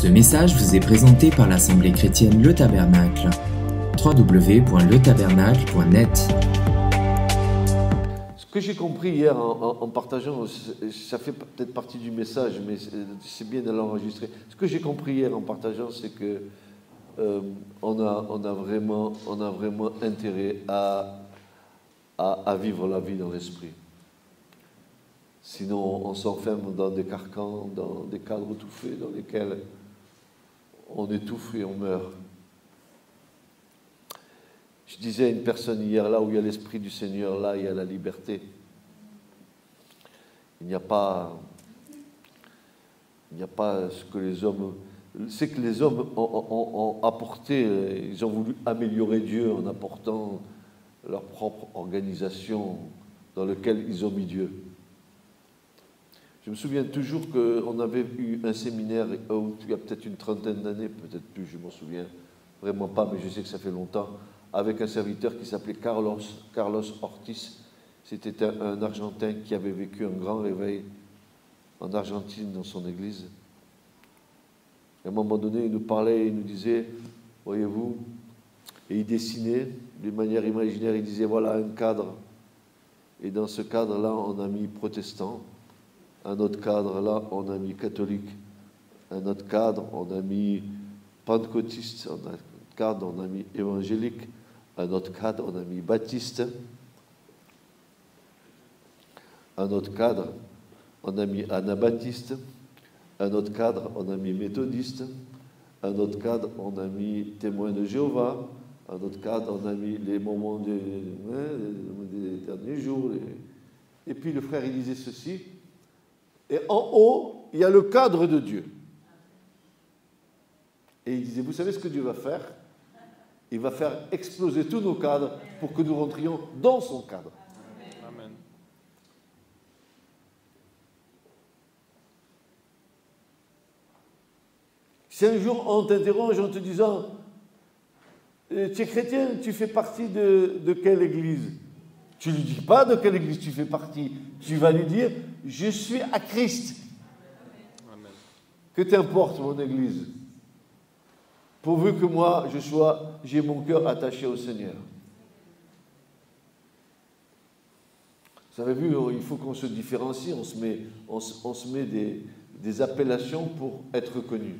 Ce message vous est présenté par l'Assemblée chrétienne Le Tabernacle. www.letabernacle.net. Ce que j'ai compris hier en partageant, ça fait peut-être partie du message, mais c'est bien de l'enregistrer. Ce que j'ai compris hier en partageant, c'est que on a vraiment intérêt à vivre la vie dans l'esprit. Sinon, on s'enferme dans des carcans, dans des cadres étouffés, dans lesquels on étouffe et on meurt. Je disais à une personne hier, là où il y a l'Esprit du Seigneur, là il y a la liberté. Il n'y a pas ce que les hommes... C'est que les hommes ont apporté, ils ont voulu améliorer Dieu en apportant leur propre organisation dans laquelle ils ont mis Dieu. Je me souviens toujours qu'on avait eu un séminaire, il y a peut-être une trentaine d'années, peut-être plus, je m'en souviens vraiment pas, mais je sais que ça fait longtemps, avec un serviteur qui s'appelait Carlos Ortiz. C'était un Argentin qui avait vécu un grand réveil en Argentine dans son église. Et à un moment donné, il nous parlait, il nous disait, voyez-vous, et il dessinait de manière imaginaire, il disait, voilà un cadre. Et dans ce cadre-là, on a mis protestant. Un autre cadre, là, on a mis catholique. Un autre cadre, on a mis pentecôtiste. Un autre cadre, on a mis évangélique. Un autre cadre, on a mis baptiste. Un autre cadre, on a mis anabaptiste. Un autre cadre, on a mis méthodiste. Un autre cadre, on a mis témoin de Jéhovah. Un autre cadre, on a mis les moments des derniers jours. Et puis le frère, il disait ceci. Et en haut, il y a le cadre de Dieu. Et il disait, vous savez ce que Dieu va faire? Il va faire exploser tous nos cadres pour que nous rentrions dans son cadre. Amen. Si un jour on t'interroge en te disant, tu es chrétien, tu fais partie de quelle église? Tu ne lui dis pas de quelle église tu fais partie. Tu vas lui dire, je suis à Christ. Amen. Que t'importe mon église, pourvu que moi, j'ai mon cœur attaché au Seigneur. Vous avez vu, il faut qu'on se différencie, on se met des appellations pour être connus.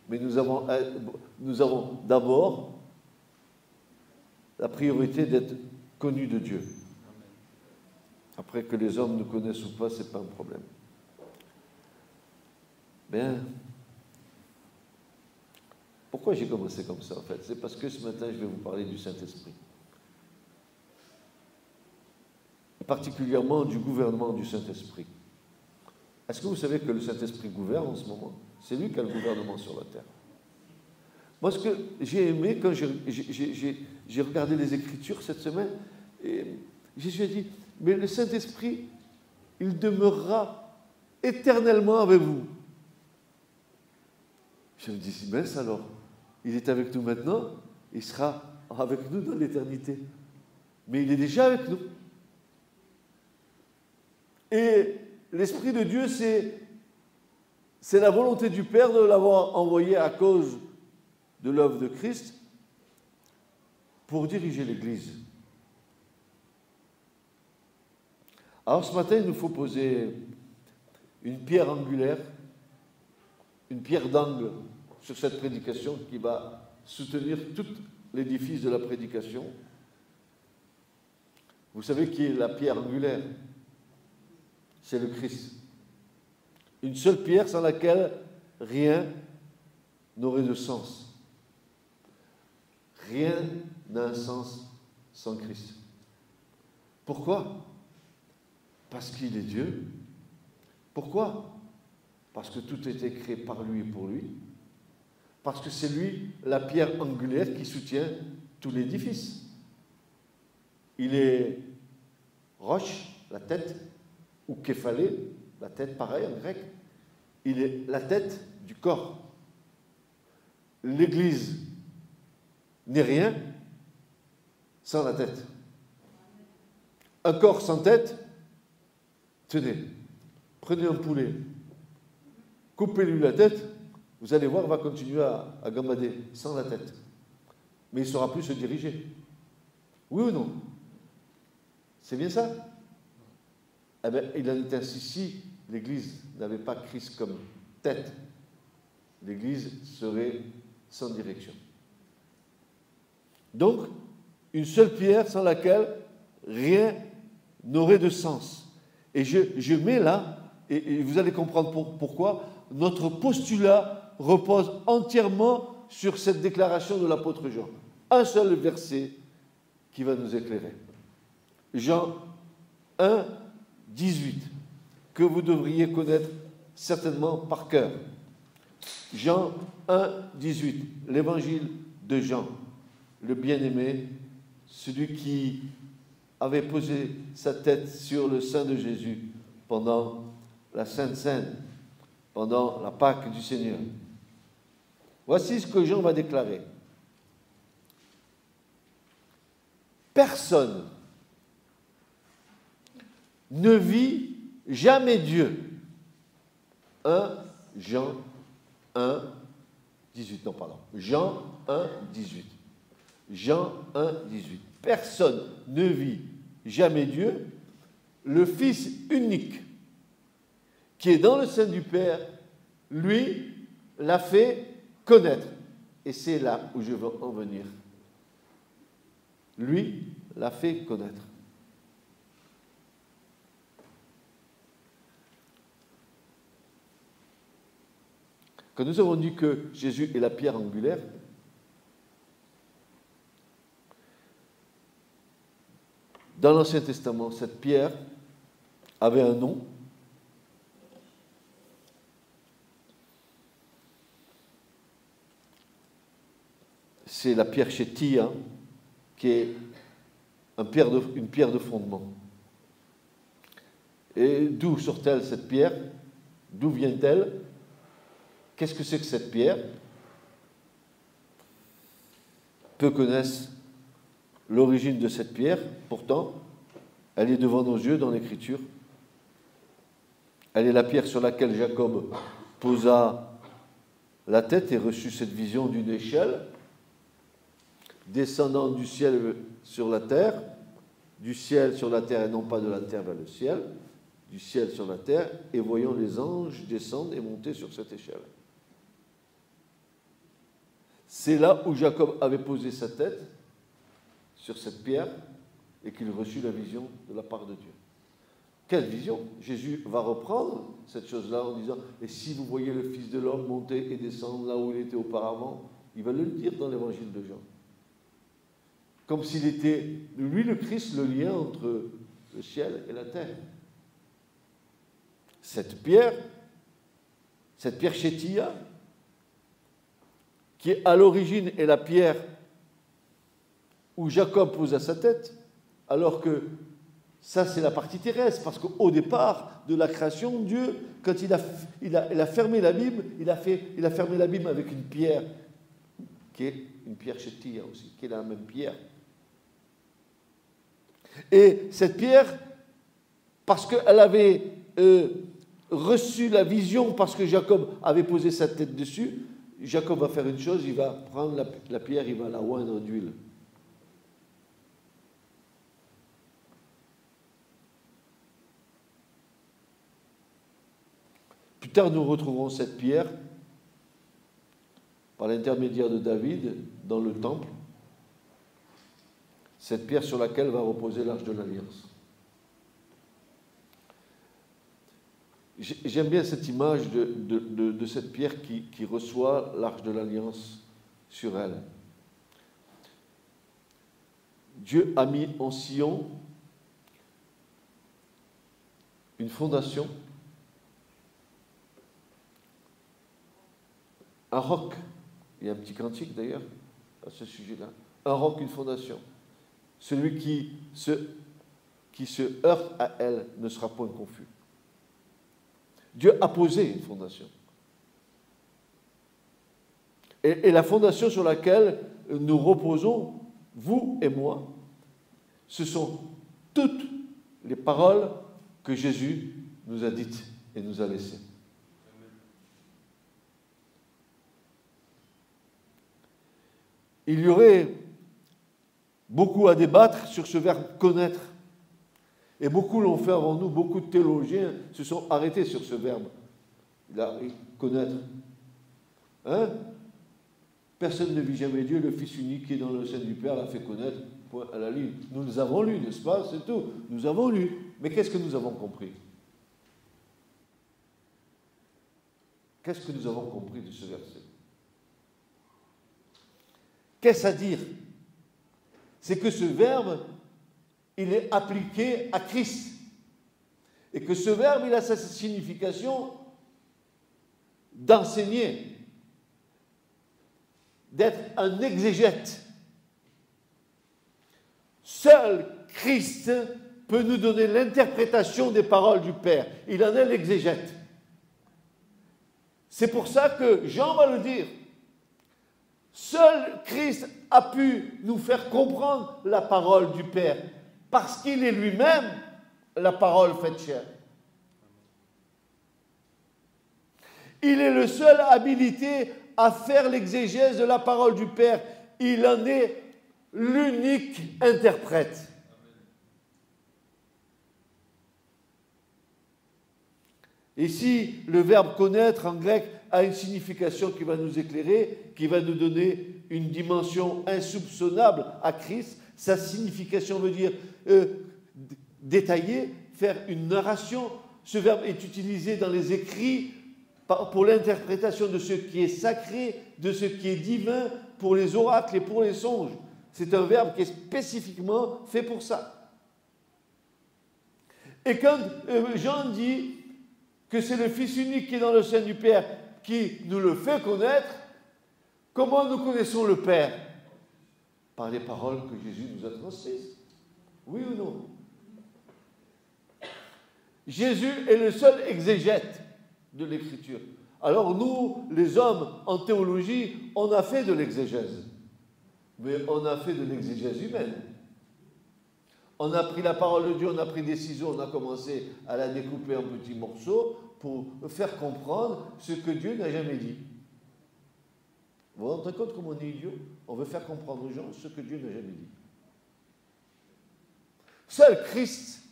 Mais nous avons d'abord la priorité d'être connus de Dieu. Après que les hommes nous connaissent ou pas, ce n'est pas un problème. Bien, pourquoi j'ai commencé comme ça en fait? C'est parce que ce matin, je vais vous parler du Saint-Esprit. Et particulièrement du gouvernement du Saint-Esprit. Est-ce que vous savez que le Saint-Esprit gouverne en ce moment? C'est lui qui a le gouvernement sur la terre. Moi, ce que j'ai aimé quand j'ai regardé les Écritures cette semaine, et Jésus a dit, mais le Saint-Esprit, il demeurera éternellement avec vous. Je me dis, mince alors, il est avec nous maintenant, il sera avec nous dans l'éternité. Mais il est déjà avec nous. Et l'Esprit de Dieu, c'est la volonté du Père de l'avoir envoyé à cause de l'œuvre de Christ pour diriger l'Église. Alors ce matin, il nous faut poser une pierre angulaire, une pierre d'angle sur cette prédication qui va soutenir tout l'édifice de la prédication. Vous savez qui est la pierre angulaire? C'est le Christ. Une seule pierre sans laquelle rien n'aurait de sens. Rien n'a un sens sans Christ. Pourquoi? Parce qu'il est Dieu. Pourquoi? Parce que tout a été créé par lui et pour lui. Parce que c'est lui, la pierre angulaire, qui soutient tout l'édifice. Il est roche, la tête, ou képhalé, la tête pareil en grec. Il est la tête du corps. L'Église n'est rien sans la tête. Un corps sans tête, tenez, prenez un poulet, coupez-lui la tête, vous allez voir, va continuer à gambader sans la tête. Mais il ne saura plus se diriger. Oui ou non? C'est bien ça? Eh bien, il en est ainsi si l'Église n'avait pas Christ comme tête. L'Église serait sans direction. Donc, une seule pierre sans laquelle rien n'aurait de sens. Et je mets là, et vous allez comprendre pourquoi, notre postulat repose entièrement sur cette déclaration de l'apôtre Jean. Un seul verset qui va nous éclairer. Jean 1, 18, que vous devriez connaître certainement par cœur. Jean 1, 18, l'évangile de Jean, le bien-aimé, celui qui avait posé sa tête sur le sein de Jésus pendant la Sainte Seine, pendant la Pâque du Seigneur. Voici ce que Jean va déclarer. Personne ne vit jamais Dieu. 1 Jean 1, 18. Non, pardon. Jean 1, 18. Jean 1, 18. Personne ne vit jamais Dieu. Le Fils unique qui est dans le sein du Père, lui, l'a fait connaître. Et c'est là où je veux en venir. Lui l'a fait connaître. Quand nous avons dit que Jésus est la pierre angulaire, dans l'Ancien Testament, cette pierre avait un nom. C'est la pierre chétia, qui est une pierre de fondement. Et d'où sort-elle cette pierre? D'où vient-elle? Qu'est-ce que c'est que cette pierre? Peu connaissent l'origine de cette pierre, pourtant, elle est devant nos yeux dans l'Écriture. Elle est la pierre sur laquelle Jacob posa la tête et reçut cette vision d'une échelle descendant du ciel sur la terre, du ciel sur la terre et non pas de la terre vers le ciel, du ciel sur la terre, et voyant les anges descendre et monter sur cette échelle. C'est là où Jacob avait posé sa tête, sur cette pierre, et qu'il reçut la vision de la part de Dieu. Quelle vision? Jésus va reprendre cette chose-là en disant « Et si vous voyez le Fils de l'homme monter et descendre là où il était auparavant », il va le dire dans l'évangile de Jean. Comme s'il était, lui le Christ, le lien entre le ciel et la terre. Cette pierre chétia, qui à l'origine est la pierre où Jacob posa sa tête, alors que ça c'est la partie terrestre, parce qu'au départ de la création, Dieu, quand il a fermé l'abîme, il a fermé l'abîme avec une pierre, qui est une pierre chétia aussi, qui est la même pierre. Et cette pierre, parce qu'elle avait reçu la vision, parce que Jacob avait posé sa tête dessus, Jacob va faire une chose, il va prendre la pierre, il va la oindre d'huile. Plus tard, nous retrouverons cette pierre par l'intermédiaire de David dans le temple, cette pierre sur laquelle va reposer l'arche de l'Alliance. J'aime bien cette image de cette pierre qui reçoit l'arche de l'Alliance sur elle. Dieu a mis en Sion une fondation, un roc. Il y a un petit cantique d'ailleurs à ce sujet-là. Un roc, une fondation. Celui qui se heurte à elle ne sera point confus. Dieu a posé une fondation. Et la fondation sur laquelle nous reposons, vous et moi, ce sont toutes les paroles que Jésus nous a dites et nous a laissées. Il y aurait beaucoup à débattre sur ce verbe connaître. Et beaucoup l'ont fait avant nous, beaucoup de théologiens se sont arrêtés sur ce verbe. Connaître. Hein? Personne ne vit jamais Dieu, le Fils unique qui est dans le sein du Père l'a fait connaître, point à la ligne. Nous les avons lus, n'est-ce pas? C'est tout. Nous avons lu. Mais qu'est-ce que nous avons compris? Qu'est-ce que nous avons compris de ce verset? Qu'est-ce à dire? C'est que ce verbe, il est appliqué à Christ. Et que ce verbe, il a sa signification d'enseigner, d'être un exégète. Seul Christ peut nous donner l'interprétation des paroles du Père. Il en est l'exégète. C'est pour ça que Jean va le dire. Seul Christ a pu nous faire comprendre la parole du Père, parce qu'il est lui-même la parole faite chair. Il est le seul habilité à faire l'exégèse de la parole du Père. Il en est l'unique interprète. Ici, le verbe connaître en grec a une signification qui va nous éclairer, qui va nous donner une dimension insoupçonnable à Christ. Sa signification veut dire détailler, faire une narration. Ce verbe est utilisé dans les écrits pour l'interprétation de ce qui est sacré, de ce qui est divin, pour les oracles et pour les songes. C'est un verbe qui est spécifiquement fait pour ça. Et quand Jean dit que c'est le Fils unique qui est dans le sein du Père qui nous le fait connaître, comment nous connaissons le Père? Par les paroles que Jésus nous a transmises. Oui ou non? Jésus est le seul exégète de l'Écriture. Alors nous, les hommes, en théologie, on a fait de l'exégèse. Mais on a fait de l'exégèse humaine. On a pris la parole de Dieu, on a pris des ciseaux, on a commencé à la découper en petits morceaux pour faire comprendre ce que Dieu n'a jamais dit. Vous vous rendez compte comment on est idiot? On veut faire comprendre aux gens ce que Dieu n'a jamais dit. Seul Christ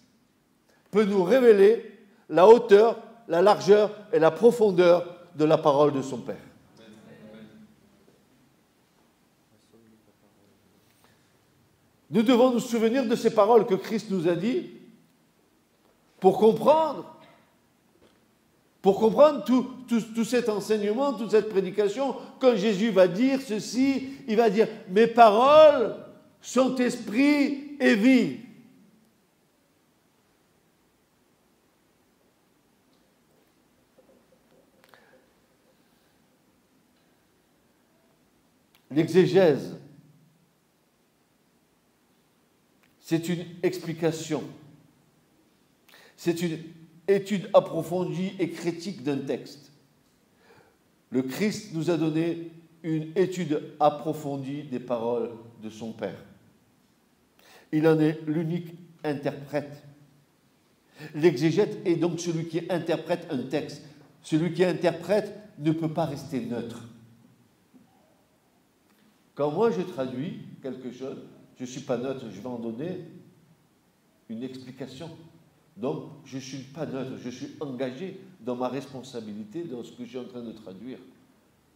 peut nous révéler la hauteur, la largeur et la profondeur de la parole de son Père. Nous devons nous souvenir de ces paroles que Christ nous a dit pour comprendre tout cet enseignement, toute cette prédication. Quand Jésus va dire ceci, il va dire « Mes paroles sont esprit et vie ». L'exégèse, c'est une explication, c'est une étude approfondie et critique d'un texte. Le Christ nous a donné une étude approfondie des paroles de son Père. Il en est l'unique interprète. L'exégète est donc celui qui interprète un texte. Celui qui interprète ne peut pas rester neutre. Quand moi je traduis quelque chose, je ne suis pas neutre, je vais en donner une explication. Donc, je ne suis pas neutre, je suis engagé dans ma responsabilité, dans ce que je suis en train de traduire.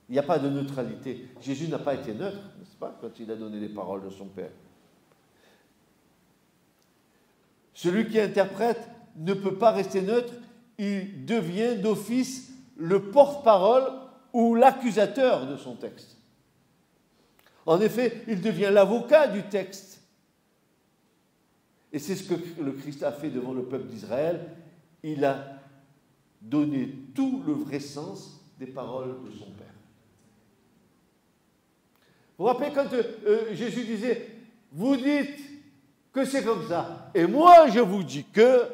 Il n'y a pas de neutralité. Jésus n'a pas été neutre, n'est-ce pas, quand il a donné les paroles de son Père. Celui qui interprète ne peut pas rester neutre, il devient d'office le porte-parole ou l'accusateur de son texte. En effet, il devient l'avocat du texte. Et c'est ce que le Christ a fait devant le peuple d'Israël. Il a donné tout le vrai sens des paroles de son Père. Vous vous rappelez quand Jésus disait « Vous dites que c'est comme ça, et moi je vous dis que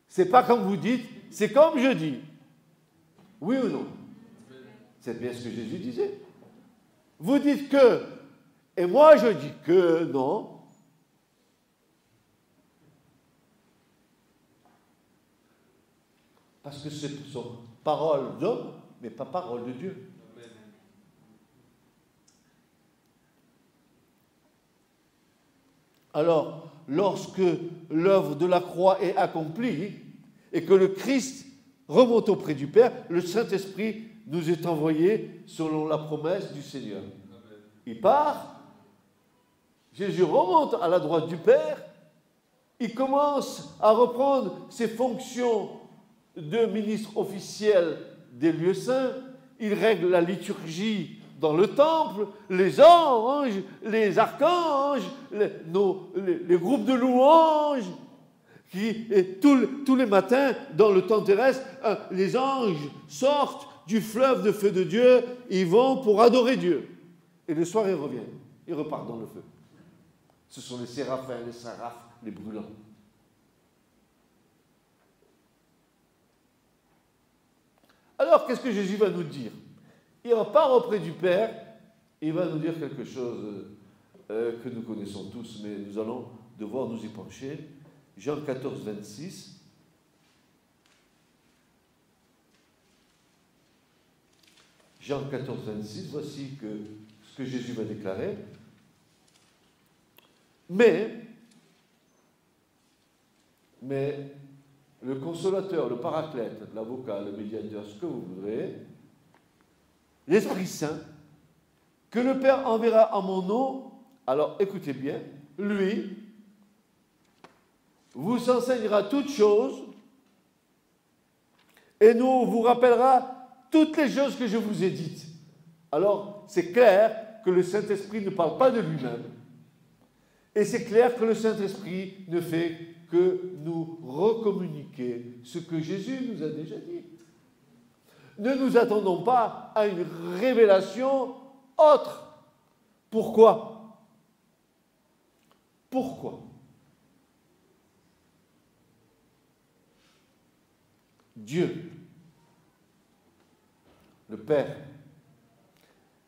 c'est pas comme vous dites, c'est comme je dis. » Oui ou non? C'est bien ce que Jésus disait. Vous dites que, et moi je dis que non. Parce que ce sont paroles d'hommes, mais pas paroles de Dieu. Alors, lorsque l'œuvre de la croix est accomplie et que le Christ remonte auprès du Père, le Saint-Esprit nous est envoyé selon la promesse du Seigneur. Il part, Jésus remonte à la droite du Père, il commence à reprendre ses fonctions de ministre officiel des lieux saints, il règle la liturgie dans le temple, les anges, les archanges, les groupes de louanges, tous les matins dans le temps terrestre, les anges sortent du fleuve de feu de Dieu, ils vont pour adorer Dieu. Et le soir, ils reviennent, ils repartent dans le feu. Ce sont les séraphins, les saraphes, les brûlants. Alors, qu'est-ce que Jésus va nous dire? Il repart auprès du Père, et il va nous dire quelque chose que nous connaissons tous, mais nous allons devoir nous y pencher. Jean 14, 26. Jean 14, 26, voici ce que Jésus va déclarer. Mais le consolateur, le paraclète, l'avocat, le médiateur, ce que vous voudrez, l'Esprit Saint, que le Père enverra en mon nom, alors écoutez bien, lui vous enseignera toutes choses et nous vous rappellera toutes les choses que je vous ai dites. Alors, c'est clair que le Saint-Esprit ne parle pas de lui-même. Et c'est clair que le Saint-Esprit ne fait que nous recommuniquer ce que Jésus nous a déjà dit. Ne nous attendons pas à une révélation autre. Pourquoi? Pourquoi? Dieu, le Père,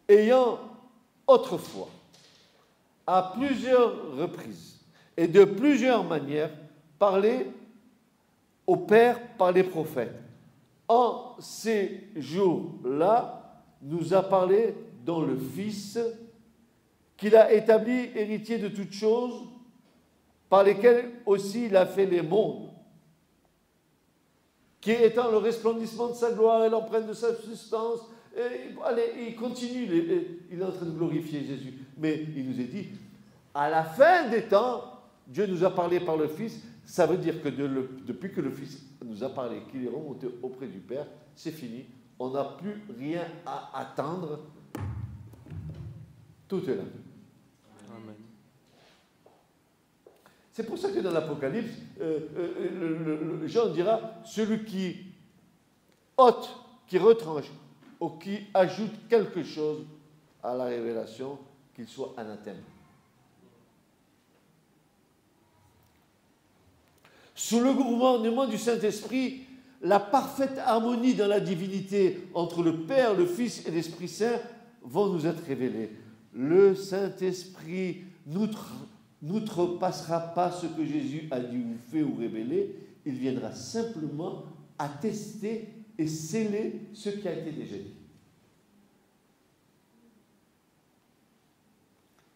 ayant autrefois, à plusieurs reprises et de plusieurs manières, parlé au Père par les prophètes, en ces jours-là, nous a parlé dans le Fils, qu'il a établi héritier de toutes choses, par lesquelles aussi il a fait les mondes, qui étant le resplendissement de sa gloire et l'empreinte de sa substance. Allez, il continue, il est en train de glorifier Jésus. Mais il nous est dit, à la fin des temps, Dieu nous a parlé par le Fils. Ça veut dire que depuis que le Fils nous a parlé, qu'il est remonté auprès du Père, c'est fini. On n'a plus rien à attendre. Tout est là. Amen. C'est pour ça que dans l'Apocalypse, Jean dira, celui qui ôte, qui retranche, ou qui ajoute quelque chose à la révélation, qu'il soit anathème. Sous le gouvernement du Saint-Esprit, la parfaite harmonie dans la divinité entre le Père, le Fils et l'Esprit Saint vont nous être révélées. Le Saint-Esprit n'outrepassera pas ce que Jésus a dit ou fait ou révélé. Il viendra simplement attester et sceller ce qui a été déjà dit.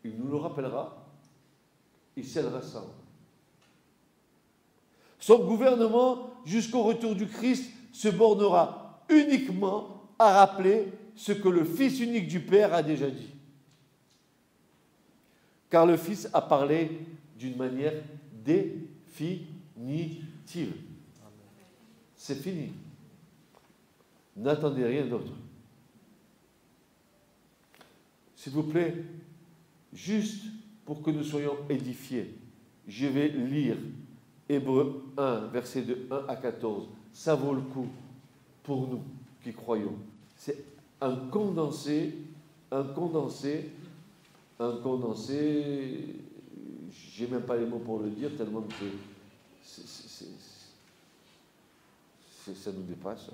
Il nous le rappellera, il scellera ça. Son gouvernement, jusqu'au retour du Christ, se bornera uniquement à rappeler ce que le Fils unique du Père a déjà dit. Car le Fils a parlé d'une manière définitive. C'est fini. N'attendez rien d'autre. S'il vous plaît, juste pour que nous soyons édifiés, je vais lire Hébreux 1, versets de 1 à 14. Ça vaut le coup pour nous qui croyons. C'est un condensé, j'ai même pas les mots pour le dire, tellement que ça nous dépasse.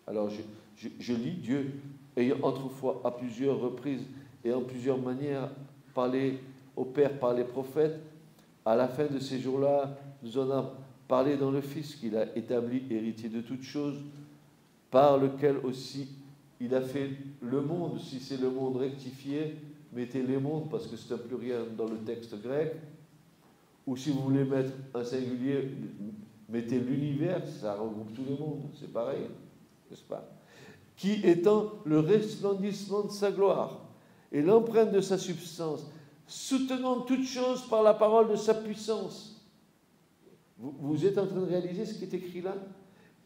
Alors je lis, Dieu, ayant autrefois à plusieurs reprises et en plusieurs manières parlé au Père par les prophètes, à la fin de ces jours-là, nous en a parlé dans le Fils qu'il a établi héritier de toutes choses, par lequel aussi il a fait le monde. Si c'est le monde rectifié, mettez les mondes parce que c'est un pluriel dans le texte grec, Ou si vous voulez mettre un singulier, mettez l'univers, ça regroupe tout le monde, c'est pareil, n'est-ce pas? Qui étant le resplendissement de sa gloire et l'empreinte de sa substance, soutenant toutes choses par la parole de sa puissance. Vous êtes en train de réaliser ce qui est écrit là?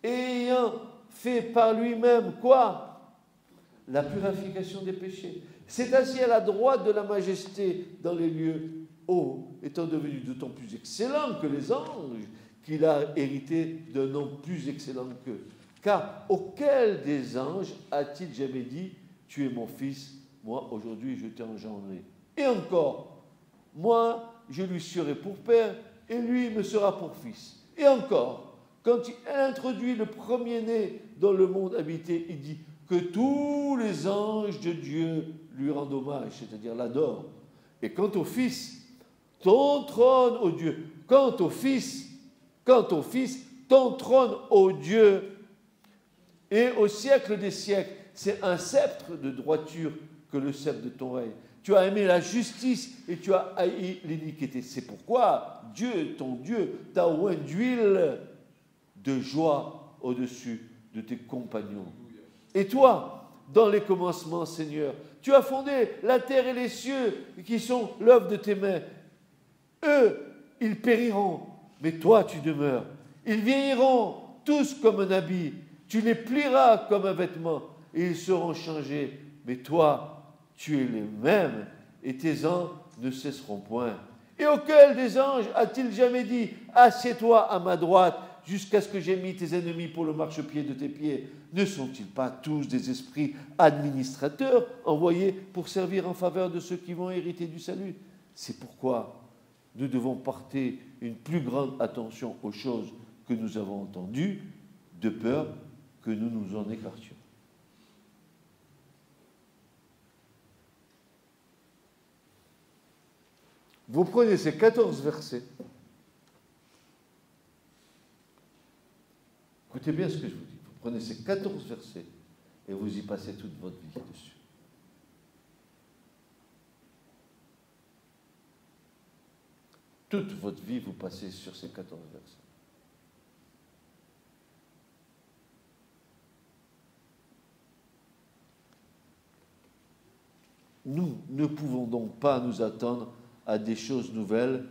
Ayant fait par lui-même quoi? La purification des péchés. C'est assis à la droite de la majesté dans les lieux hauts, étant devenu d'autant plus excellent que les anges, qu'il a hérité d'un nom plus excellent qu'eux. Car auquel des anges a-t-il jamais dit, tu es mon fils, moi aujourd'hui je t'ai engendré? Et encore, moi je lui serai pour père, et lui me sera pour fils. Et encore, quand il introduit le premier-né dans le monde habité, il dit que tous les anges de Dieu lui rendent hommage, c'est-à-dire l'adorent. Et quant au Fils, ton trône, ô Dieu, quant au Fils, ton trône, ô Dieu, et au siècle des siècles, c'est un sceptre de droiture que le sceptre de ton règne. Tu as aimé la justice et tu as haï l'iniquité. C'est pourquoi Dieu, ton Dieu, t'a oint d'huile de joie au-dessus de tes compagnons. Et toi, dans les commencements, Seigneur, tu as fondé la terre et les cieux qui sont l'œuvre de tes mains. Eux, ils périront, mais toi, tu demeures. Ils vieilliront tous comme un habit. Tu les plieras comme un vêtement et ils seront changés. Mais toi, tu es les mêmes et tes ans ne cesseront point. Et auquel des anges a-t-il jamais dit, assieds-toi à ma droite jusqu'à ce que j'aie mis tes ennemis pour le marchepied de tes pieds? Ne sont-ils pas tous des esprits administrateurs envoyés pour servir en faveur de ceux qui vont hériter du salut? C'est pourquoi nous devons porter une plus grande attention aux choses que nous avons entendues, de peur que nous nous en écartions. Vous prenez ces 14 versets. Écoutez bien ce que je vous dis. Vous prenez ces 14 versets et vous y passez toute votre vie dessus. Toute votre vie, vous passez sur ces 14 versets. Nous ne pouvons donc pas nous attendre à des choses nouvelles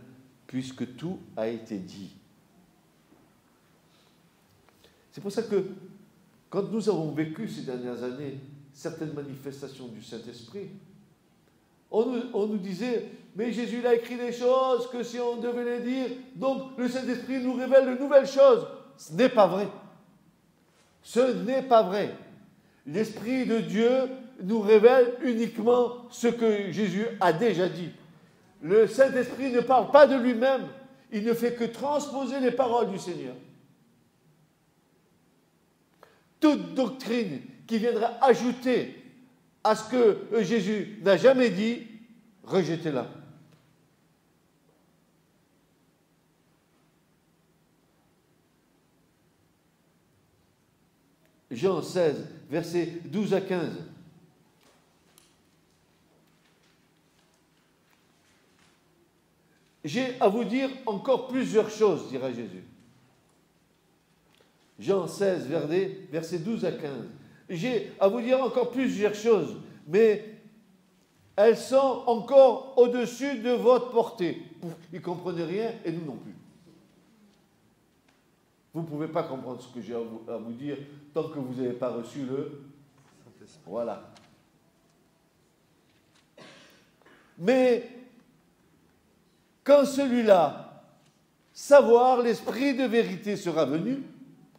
puisque tout a été dit. C'est pour ça que quand nous avons vécu ces dernières années certaines manifestations du Saint-Esprit, on nous disait, mais Jésus il a écrit des choses que si on devait les dire, donc le Saint-Esprit nous révèle de nouvelles choses. Ce n'est pas vrai. Ce n'est pas vrai. L'Esprit de Dieu nous révèle uniquement ce que Jésus a déjà dit. Le Saint-Esprit ne parle pas de lui-même, il ne fait que transposer les paroles du Seigneur. Toute doctrine qui viendra ajouter à ce que Jésus n'a jamais dit, rejetez-la. Jean 16, versets 12 à 15. J'ai à vous dire encore plusieurs choses, dira Jésus. Jean 16, versets 12 à 15. J'ai à vous dire encore plusieurs choses, mais elles sont encore au-dessus de votre portée. Ils ne comprenaient rien et nous non plus. Vous ne pouvez pas comprendre ce que j'ai à vous dire tant que vous n'avez pas reçu le Saint-Esprit. Voilà. Mais quand celui-là, savoir l'Esprit de vérité sera venu,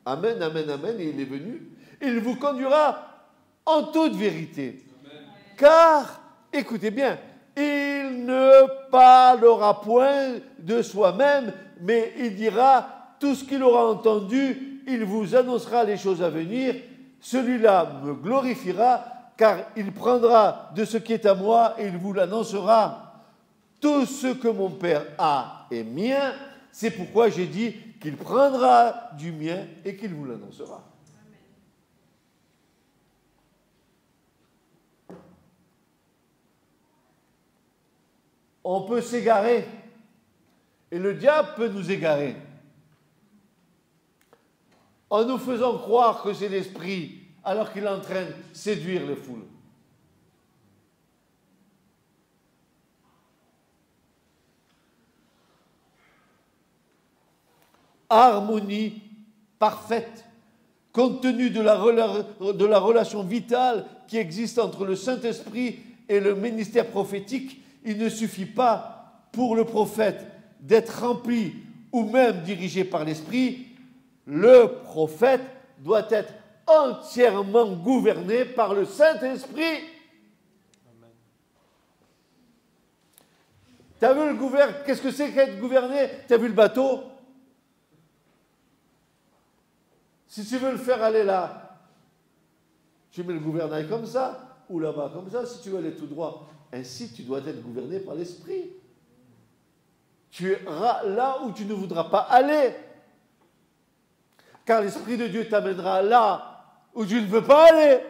amen, amen, amen, et il est venu, il vous conduira en toute vérité. Amen. Car, écoutez bien, il ne parlera point de soi-même, mais il dira tout ce qu'il aura entendu, il vous annoncera les choses à venir. Celui-là me glorifiera, car il prendra de ce qui est à moi et il vous l'annoncera. Tout ce que mon Père a est mien, c'est pourquoi j'ai dit qu'il prendra du mien et qu'il vous l'annoncera. On peut s'égarer Et le diable peut nous égarer en nous faisant croire que c'est l'esprit alors qu'il est en train de séduire les foules. Harmonie parfaite, compte tenu de la relation vitale qui existe entre le Saint-Esprit et le ministère prophétique. Il ne suffit pas pour le prophète d'être rempli ou même dirigé par l'Esprit. Le prophète doit être entièrement gouverné par le Saint-Esprit. Tu as vu le gouvernement? Qu'est-ce que c'est qu'être gouverné? Tu as vu le bateau? Si tu veux le faire aller là, tu mets le gouvernail comme ça, ou là-bas comme ça, si tu veux aller tout droit. Ainsi, tu dois être gouverné par l'Esprit. Tu iras là où tu ne voudras pas aller. Car l'Esprit de Dieu t'amènera là où tu ne veux pas aller.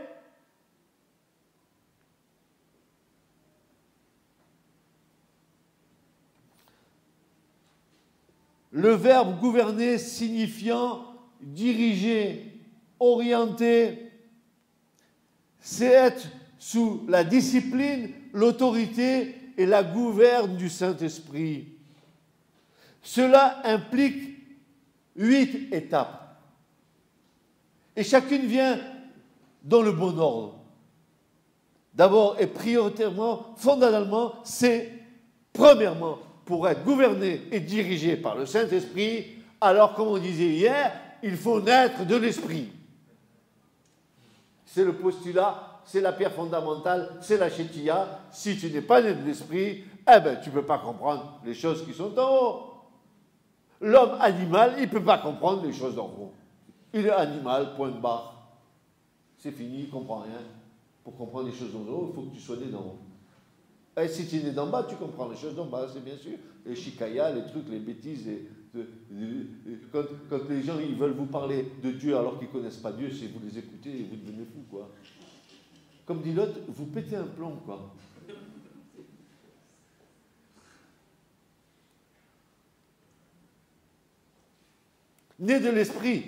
Le verbe gouverner signifiant diriger, orienter, c'est être sous la discipline, l'autorité et la gouverne du Saint-Esprit. Cela implique 8 étapes. Et chacune vient dans le bon ordre. D'abord et prioritairement, fondamentalement, c'est premièrement pour être gouverné et dirigé par le Saint-Esprit. Alors, comme on disait hier, il faut naître de l'esprit. C'est le postulat, c'est la pierre fondamentale, c'est la chétia. Si tu n'es pas né de l'esprit, eh ben, tu ne peux pas comprendre les choses qui sont en haut. L'homme animal, il ne peut pas comprendre les choses en haut. Il est animal, point de barre. C'est fini, il ne comprend rien. Pour comprendre les choses en haut, il faut que tu sois né d'en haut. Et si tu es né d'en bas, tu comprends les choses d'en bas, c'est bien sûr. Les chicayas, les trucs, les bêtises, quand les gens ils veulent vous parler de Dieu alors qu'ils ne connaissent pas Dieu, c'est vous les écoutez et vous devenez fou, quoi. Comme dit l'autre, vous pétez un plomb, quoi. Né de l'esprit,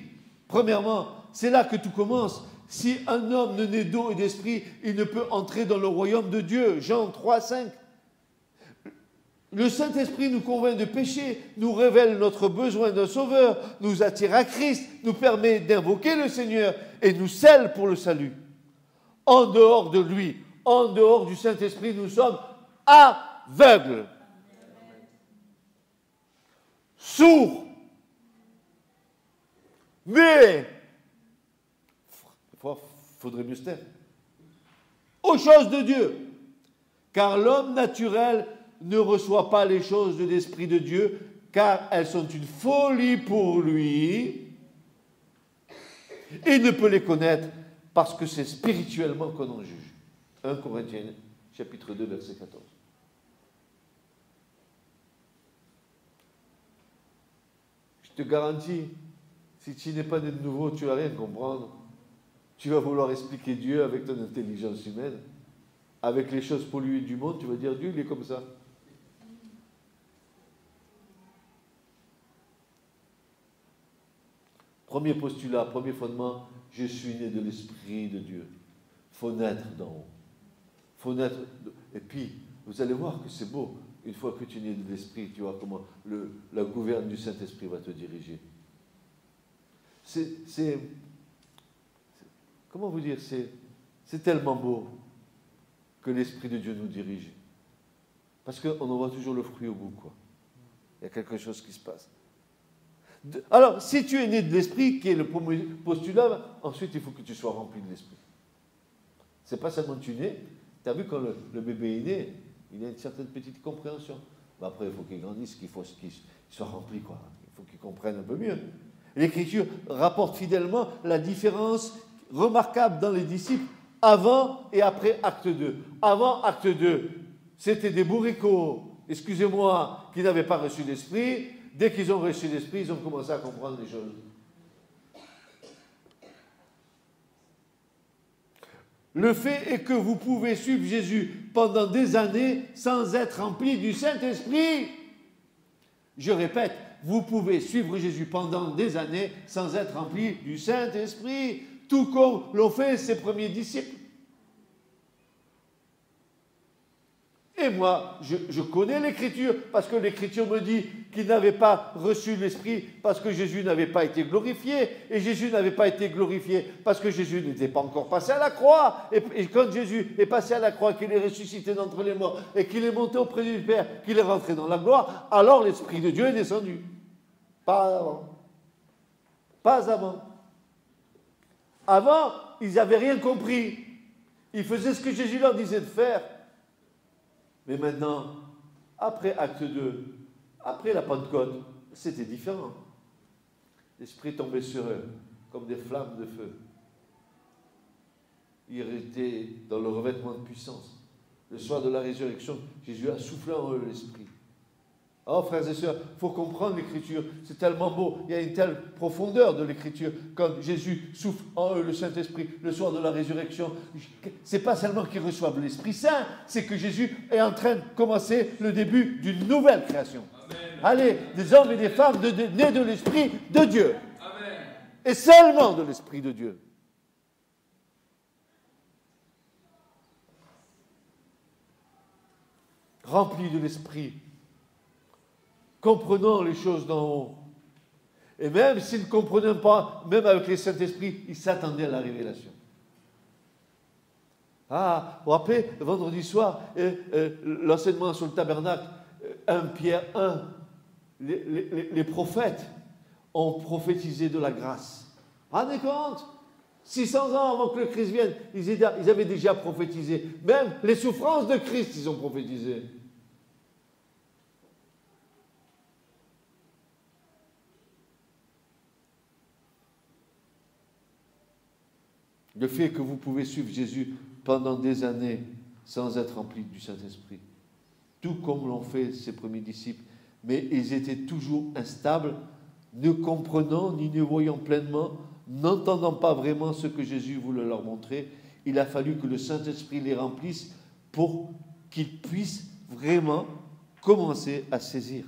premièrement, c'est là que tout commence. Si un homme ne naît d'eau et d'esprit, il ne peut entrer dans le royaume de Dieu. Jean 3, 5. Le Saint-Esprit nous convainc de péché, nous révèle notre besoin d'un sauveur, nous attire à Christ, nous permet d'invoquer le Seigneur et nous scelle pour le salut. En dehors de lui, en dehors du Saint-Esprit, nous sommes aveugles, sourds, muets. Il faudrait mieux se taire. Aux choses de Dieu. Car l'homme naturel ne reçoit pas les choses de l'Esprit de Dieu, car elles sont une folie pour lui. Il ne peut les connaître parce que c'est spirituellement qu'on en juge. 1 Corinthiens, chapitre 2, verset 14. Je te garantis, si tu n'es pas né de nouveau, tu ne vas rien comprendre. Tu vas vouloir expliquer Dieu avec ton intelligence humaine, avec les choses polluées du monde, tu vas dire Dieu, il est comme ça. Premier postulat, premier fondement, je suis né de l'Esprit de Dieu. Il faut naître d'en haut. Faut naître. Et puis, vous allez voir que c'est beau. Une fois que tu es né de l'Esprit, tu vois comment la gouverne du Saint-Esprit va te diriger. Comment vous dire, c'est tellement beau que l'Esprit de Dieu nous dirige. Parce qu'on en voit toujours le fruit au bout, quoi. Il y a quelque chose qui se passe. Alors, si tu es né de l'Esprit, qui est le premier postulat, ensuite il faut que tu sois rempli de l'Esprit. C'est pas seulement tu nais. Tu as vu quand le bébé est né, il a une certaine petite compréhension. Mais après, il faut qu'il grandisse, qu'il soit rempli, quoi. Il faut qu'il comprenne un peu mieux. L'Écriture rapporte fidèlement la différence remarquable dans les disciples avant et après acte 2. Avant acte 2, c'était des bourricots, excusez-moi, qui n'avaient pas reçu l'Esprit. Dès qu'ils ont reçu l'Esprit, ils ont commencé à comprendre les choses. Le fait est que vous pouvez suivre Jésus pendant des années sans être rempli du Saint-Esprit. Je répète, vous pouvez suivre Jésus pendant des années sans être rempli du Saint-Esprit, tout comme l'ont fait ses premiers disciples. Et moi, je connais l'Écriture, parce que l'Écriture me dit qu'ils n'avaient pas reçu l'Esprit parce que Jésus n'avait pas été glorifié. Et Jésus n'avait pas été glorifié parce que Jésus n'était pas encore passé à la croix. Et quand Jésus est passé à la croix, qu'il est ressuscité d'entre les morts et qu'il est monté auprès du Père, qu'il est rentré dans la gloire, alors l'Esprit de Dieu est descendu. Pas avant. Pas avant. Avant, ils n'avaient rien compris. Ils faisaient ce que Jésus leur disait de faire. Mais maintenant, après Acte 2, après la Pentecôte, c'était différent. L'Esprit tombait sur eux comme des flammes de feu. Ils étaient dans le revêtement de puissance. Le soir de la résurrection, Jésus a soufflé en eux l'Esprit. Oh, frères et sœurs, il faut comprendre l'Écriture. C'est tellement beau. Il y a une telle profondeur de l'Écriture. Quand Jésus souffle en eux le Saint-Esprit le soir de la résurrection, ce n'est pas seulement qu'ils reçoivent l'Esprit Saint, c'est que Jésus est en train de commencer le début d'une nouvelle création. Amen. Allez, des hommes et des femmes nés de l'Esprit de Dieu. Amen. Et seulement de l'Esprit de Dieu. Remplis de l'Esprit. Comprenons les choses d'en haut. Et même s'ils ne comprenaient pas, même avec les Saint-Esprit, ils s'attendaient à la révélation. Ah, vous vous rappelez, vendredi soir, l'enseignement sur le tabernacle, 1 Pierre 1, les prophètes ont prophétisé de la grâce. Rendez compte, 600 ans avant que le Christ vienne, ils avaient déjà prophétisé. Même les souffrances de Christ, ils ont prophétisé. Le fait que vous pouvez suivre Jésus pendant des années sans être rempli du Saint-Esprit, tout comme l'ont fait ses premiers disciples, mais ils étaient toujours instables, ne comprenant ni ne voyant pleinement, n'entendant pas vraiment ce que Jésus voulait leur montrer. Il a fallu que le Saint-Esprit les remplisse pour qu'ils puissent vraiment commencer à saisir.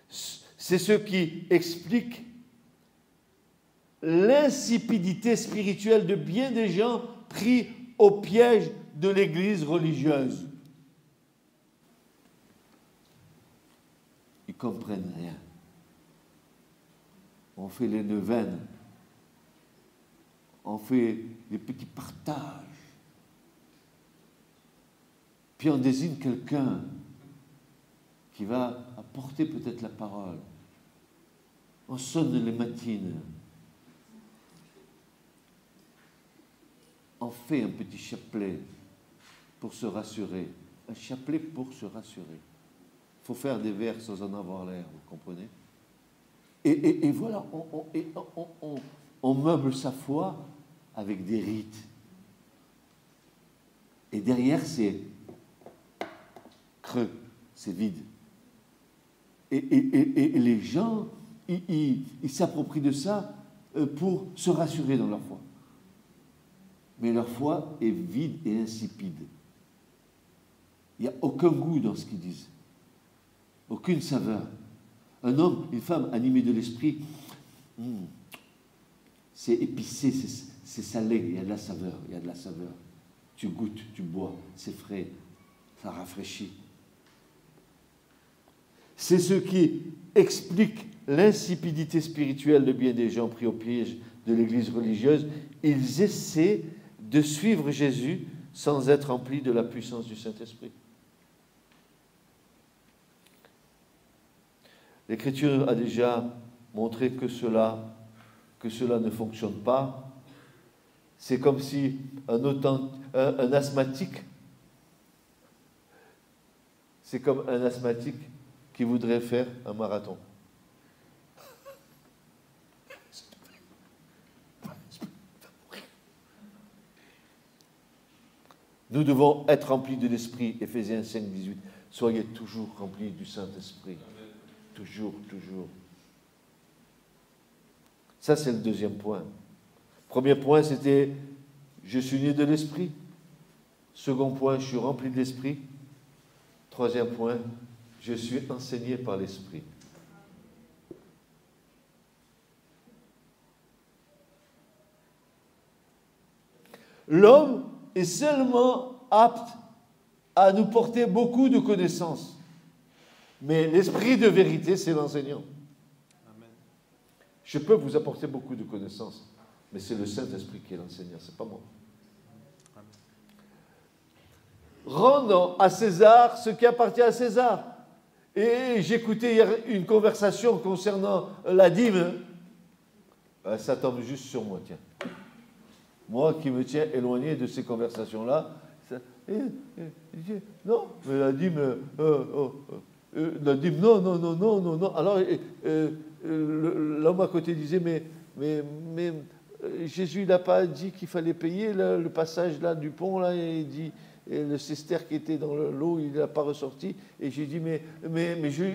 C'est ce qui explique l'insipidité spirituelle de bien des gens pris au piège de l'Église religieuse. Ils ne comprennent rien. On fait les neuvaines, on fait des petits partages, puis on désigne quelqu'un qui va apporter peut-être la parole. On sonne les matines. On fait un petit chapelet pour se rassurer. Un chapelet pour se rassurer. Il faut faire des vers sans en avoir l'air, vous comprenez? Et voilà, on meuble sa foi avec des rites. Et derrière, c'est creux, c'est vide. Et les gens, ils s'approprient de ça pour se rassurer dans leur foi. Mais leur foi est vide et insipide. Il n'y a aucun goût dans ce qu'ils disent. Aucune saveur. Un homme, une femme animée de l'esprit, c'est épicé, c'est salé, il y a de la saveur, il y a de la saveur. Tu goûtes, tu bois, c'est frais, ça rafraîchit. C'est ce qui explique l'insipidité spirituelle de bien des gens pris au piège de l'Église religieuse. Ils essaient de suivre Jésus sans être remplis de la puissance du Saint-Esprit. L'Écriture a déjà montré que cela ne fonctionne pas. C'est comme si un asthmatique, c'est comme un asthmatique qui voudrait faire un marathon. Nous devons être remplis de l'Esprit. Éphésiens 5, 18. Soyez toujours remplis du Saint-Esprit. Toujours, toujours. Ça, c'est le deuxième point. Premier point, c'était je suis né de l'Esprit. Second point, je suis rempli de l'Esprit. Troisième point, Je suis enseigné par l'Esprit. L'homme est seulement apte à nous porter beaucoup de connaissances. Mais l'esprit de vérité, c'est l'enseignant. Amen. Je peux vous apporter beaucoup de connaissances, mais c'est le Saint-Esprit qui est l'enseignant, c'est pas moi. Amen. Rendons à César ce qui appartient à César. Et j'écoutais hier une conversation concernant la dîme. Ça tombe juste sur moi, tiens. Moi qui me tiens éloigné de ces conversations-là, non, mais la dîme, non. Alors, l'homme à côté disait, mais Jésus n'a pas dit qu'il fallait payer le passage là du pont, là, et il dit, et le cester qui était dans l'eau, il n'a pas ressorti. Et j'ai dit,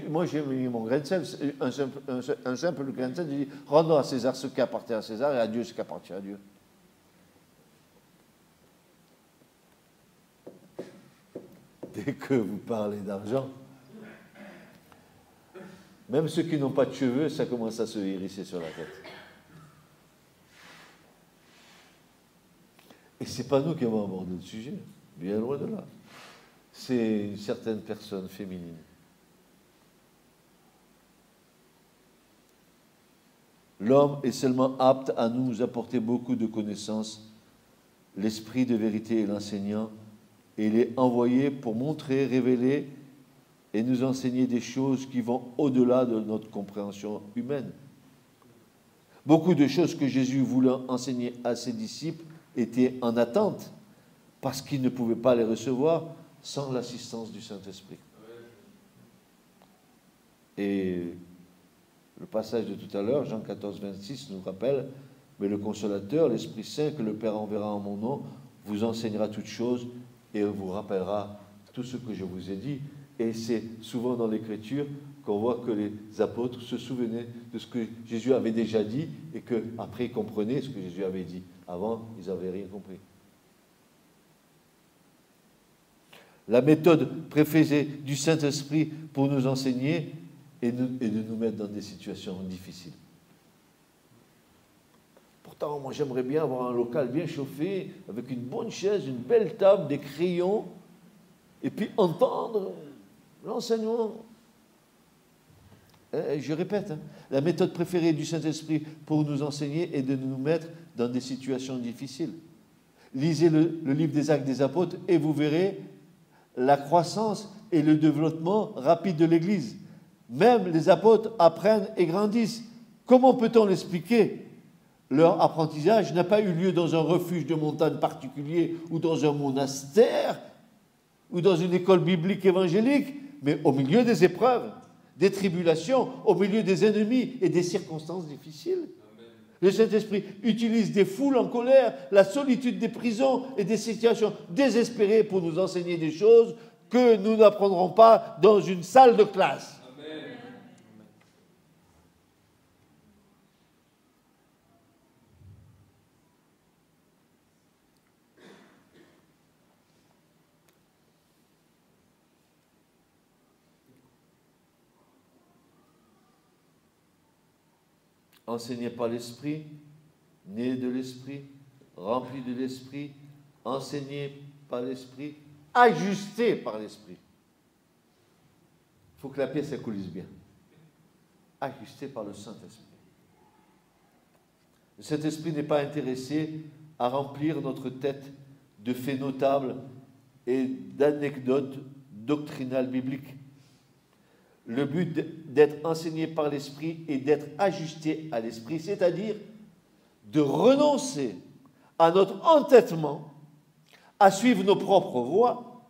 moi j'ai mis mon grain de sel, un simple grain de sel, j'ai dit, rendons à César ce qui appartient à César et à Dieu ce qui appartient à Dieu. Dès que vous parlez d'argent, même ceux qui n'ont pas de cheveux, ça commence à se hérisser sur la tête. Et ce n'est pas nous qui avons abordé le sujet, bien loin de là. C'est une certaine personne féminine. L'homme est seulement apte à nous apporter beaucoup de connaissances. L'esprit de vérité est l'enseignant. Et il est envoyé pour montrer, révéler et nous enseigner des choses qui vont au-delà de notre compréhension humaine. Beaucoup de choses que Jésus voulait enseigner à ses disciples étaient en attente parce qu'ils ne pouvaient pas les recevoir sans l'assistance du Saint-Esprit. Et le passage de tout à l'heure, Jean 14, 26, nous rappelle, mais le Consolateur, l'Esprit Saint que le Père enverra en mon nom, vous enseignera toutes choses et vous rappellera tout ce que je vous ai dit. Et c'est souvent dans l'Écriture qu'on voit que les apôtres se souvenaient de ce que Jésus avait déjà dit et qu'après ils comprenaient ce que Jésus avait dit. Avant, ils n'avaient rien compris. La méthode préférée du Saint-Esprit pour nous enseigner est de nous mettre dans des situations difficiles. Pourtant, moi j'aimerais bien avoir un local bien chauffé, avec une bonne chaise, une belle table, des crayons, et puis entendre l'enseignement. Je répète, la méthode préférée du Saint-Esprit pour nous enseigner est de nous mettre dans des situations difficiles. Lisez le livre des Actes des Apôtres et vous verrez la croissance et le développement rapide de l'Église. Même les apôtres apprennent et grandissent. Comment peut-on l'expliquer ? Leur apprentissage n'a pas eu lieu dans un refuge de montagne particulier ou dans un monastère ou dans une école biblique évangélique, mais au milieu des épreuves, des tribulations, au milieu des ennemis et des circonstances difficiles. Amen. Le Saint-Esprit utilise des foules en colère, la solitude des prisons et des situations désespérées pour nous enseigner des choses que nous n'apprendrons pas dans une salle de classe. Amen. Enseigné par l'Esprit, né de l'Esprit, rempli de l'Esprit, enseigné par l'Esprit, ajusté par l'Esprit. Il faut que la pièce elle coulisse bien. Ajusté par le Saint-Esprit. Le Saint-Esprit n'est pas intéressé à remplir notre tête de faits notables et d'anecdotes doctrinales bibliques. Le but d'être enseigné par l'Esprit est d'être ajusté à l'Esprit, c'est-à-dire de renoncer à notre entêtement, à suivre nos propres voies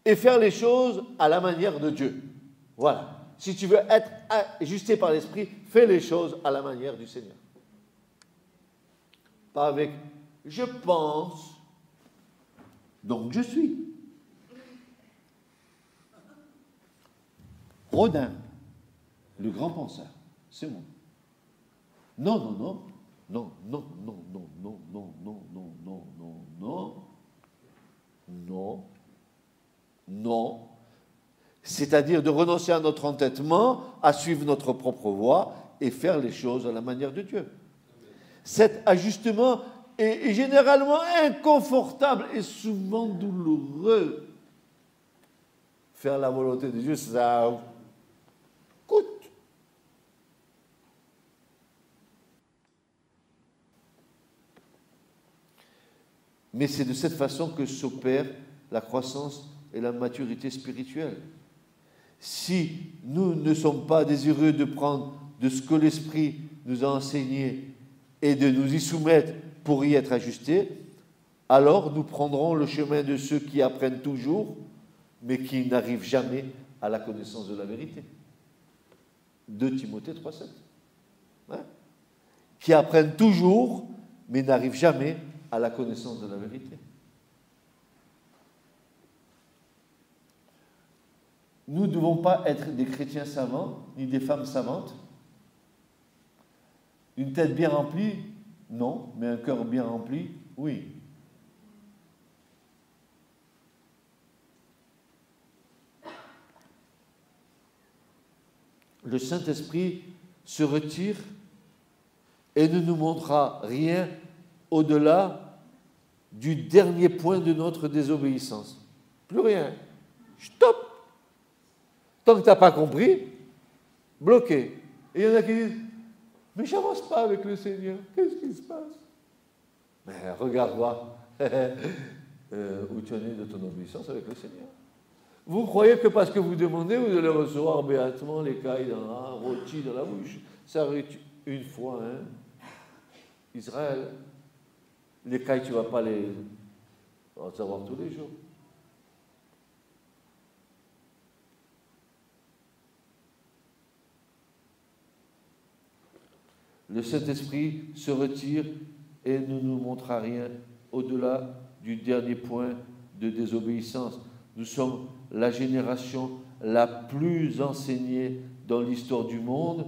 et faire les choses à la manière de Dieu. Voilà. Si tu veux être ajusté par l'Esprit, fais les choses à la manière du Seigneur. Pas avec « je pense, donc je suis ». Rodin, le grand penseur, c'est moi. Non, non, non, non, non, non, non, non, non, non, non, non, non, non, non, non. c'est-à-dire de renoncer à notre entêtement, à suivre notre propre voie et faire les choses à la manière de Dieu. Cet ajustement est généralement inconfortable et souvent douloureux. Faire la volonté de Dieu, ça coûte. Mais c'est de cette façon que s'opère la croissance et la maturité spirituelle. Si nous ne sommes pas désireux de prendre de ce que l'Esprit nous a enseigné et de nous y soumettre pour y être ajustés, alors nous prendrons le chemin de ceux qui apprennent toujours, mais qui n'arrivent jamais à la connaissance de la vérité. 2 Timothée 3,7. Hein? Qui apprennent toujours, mais n'arrivent jamais à la connaissance de la vérité. Nous ne devons pas être des chrétiens savants, ni des femmes savantes. Une tête bien remplie, non, mais un cœur bien rempli, oui. Le Saint-Esprit se retire et ne nous montrera rien au-delà du dernier point de notre désobéissance. Plus rien. Stop. Tant que tu n'as pas compris, bloqué. Et il y en a qui disent, mais je n'avance pas avec le Seigneur. Qu'est-ce qui se passe? Mais regarde voir où tu en es de ton obéissance avec le Seigneur. Vous croyez que parce que vous demandez, vous allez recevoir béatement l'écaille dans la rôti dans la bouche. Ça arrive une fois, hein. Israël, l'écaille, tu ne vas pas les en savoir tous les jours. Le Saint-Esprit se retire et ne nous montrera rien au-delà du dernier point de désobéissance. Nous sommes la génération la plus enseignée dans l'histoire du monde,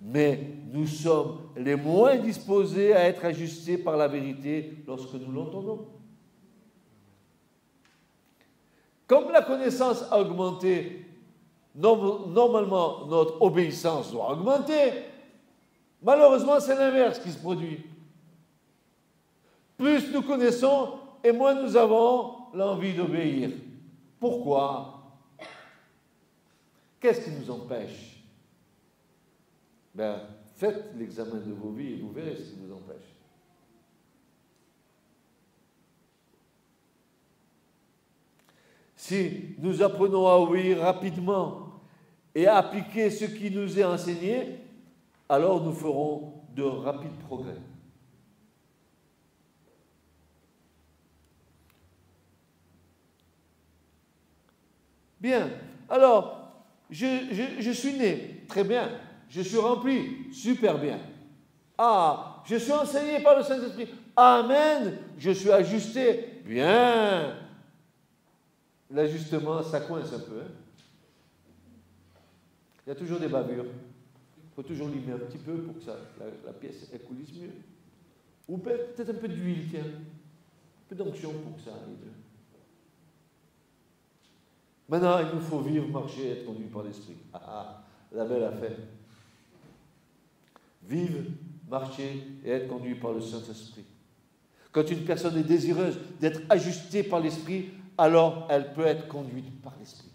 mais nous sommes les moins disposés à être ajustés par la vérité lorsque nous l'entendons. Comme la connaissance a augmenté, normalement notre obéissance doit augmenter. Malheureusement, c'est l'inverse qui se produit. Plus nous connaissons et moins nous avons l'envie d'obéir. Pourquoi? Qu'est-ce qui nous empêche? Faites l'examen de vos vies et vous verrez ce qui vous empêche. Si nous apprenons à obéir rapidement et à appliquer ce qui nous est enseigné, alors nous ferons de rapides progrès. Bien, alors, je suis né, très bien. Je suis rempli, super bien. Ah, je suis enseigné par le Saint-Esprit. Amen, je suis ajusté, bien. L'ajustement, ça coince un peu. Hein? Il y a toujours des bavures. Il faut toujours limer un petit peu pour que la pièce elle coulisse mieux. Ou peut-être un peu d'huile, tiens. Un peu d'onction pour que ça aille mieux. Maintenant, il nous faut vivre, marcher, être conduit par l'Esprit. La belle affaire. Vivre, marcher et être conduit par le Saint-Esprit. Quand une personne est désireuse d'être ajustée par l'Esprit, alors elle peut être conduite par l'Esprit.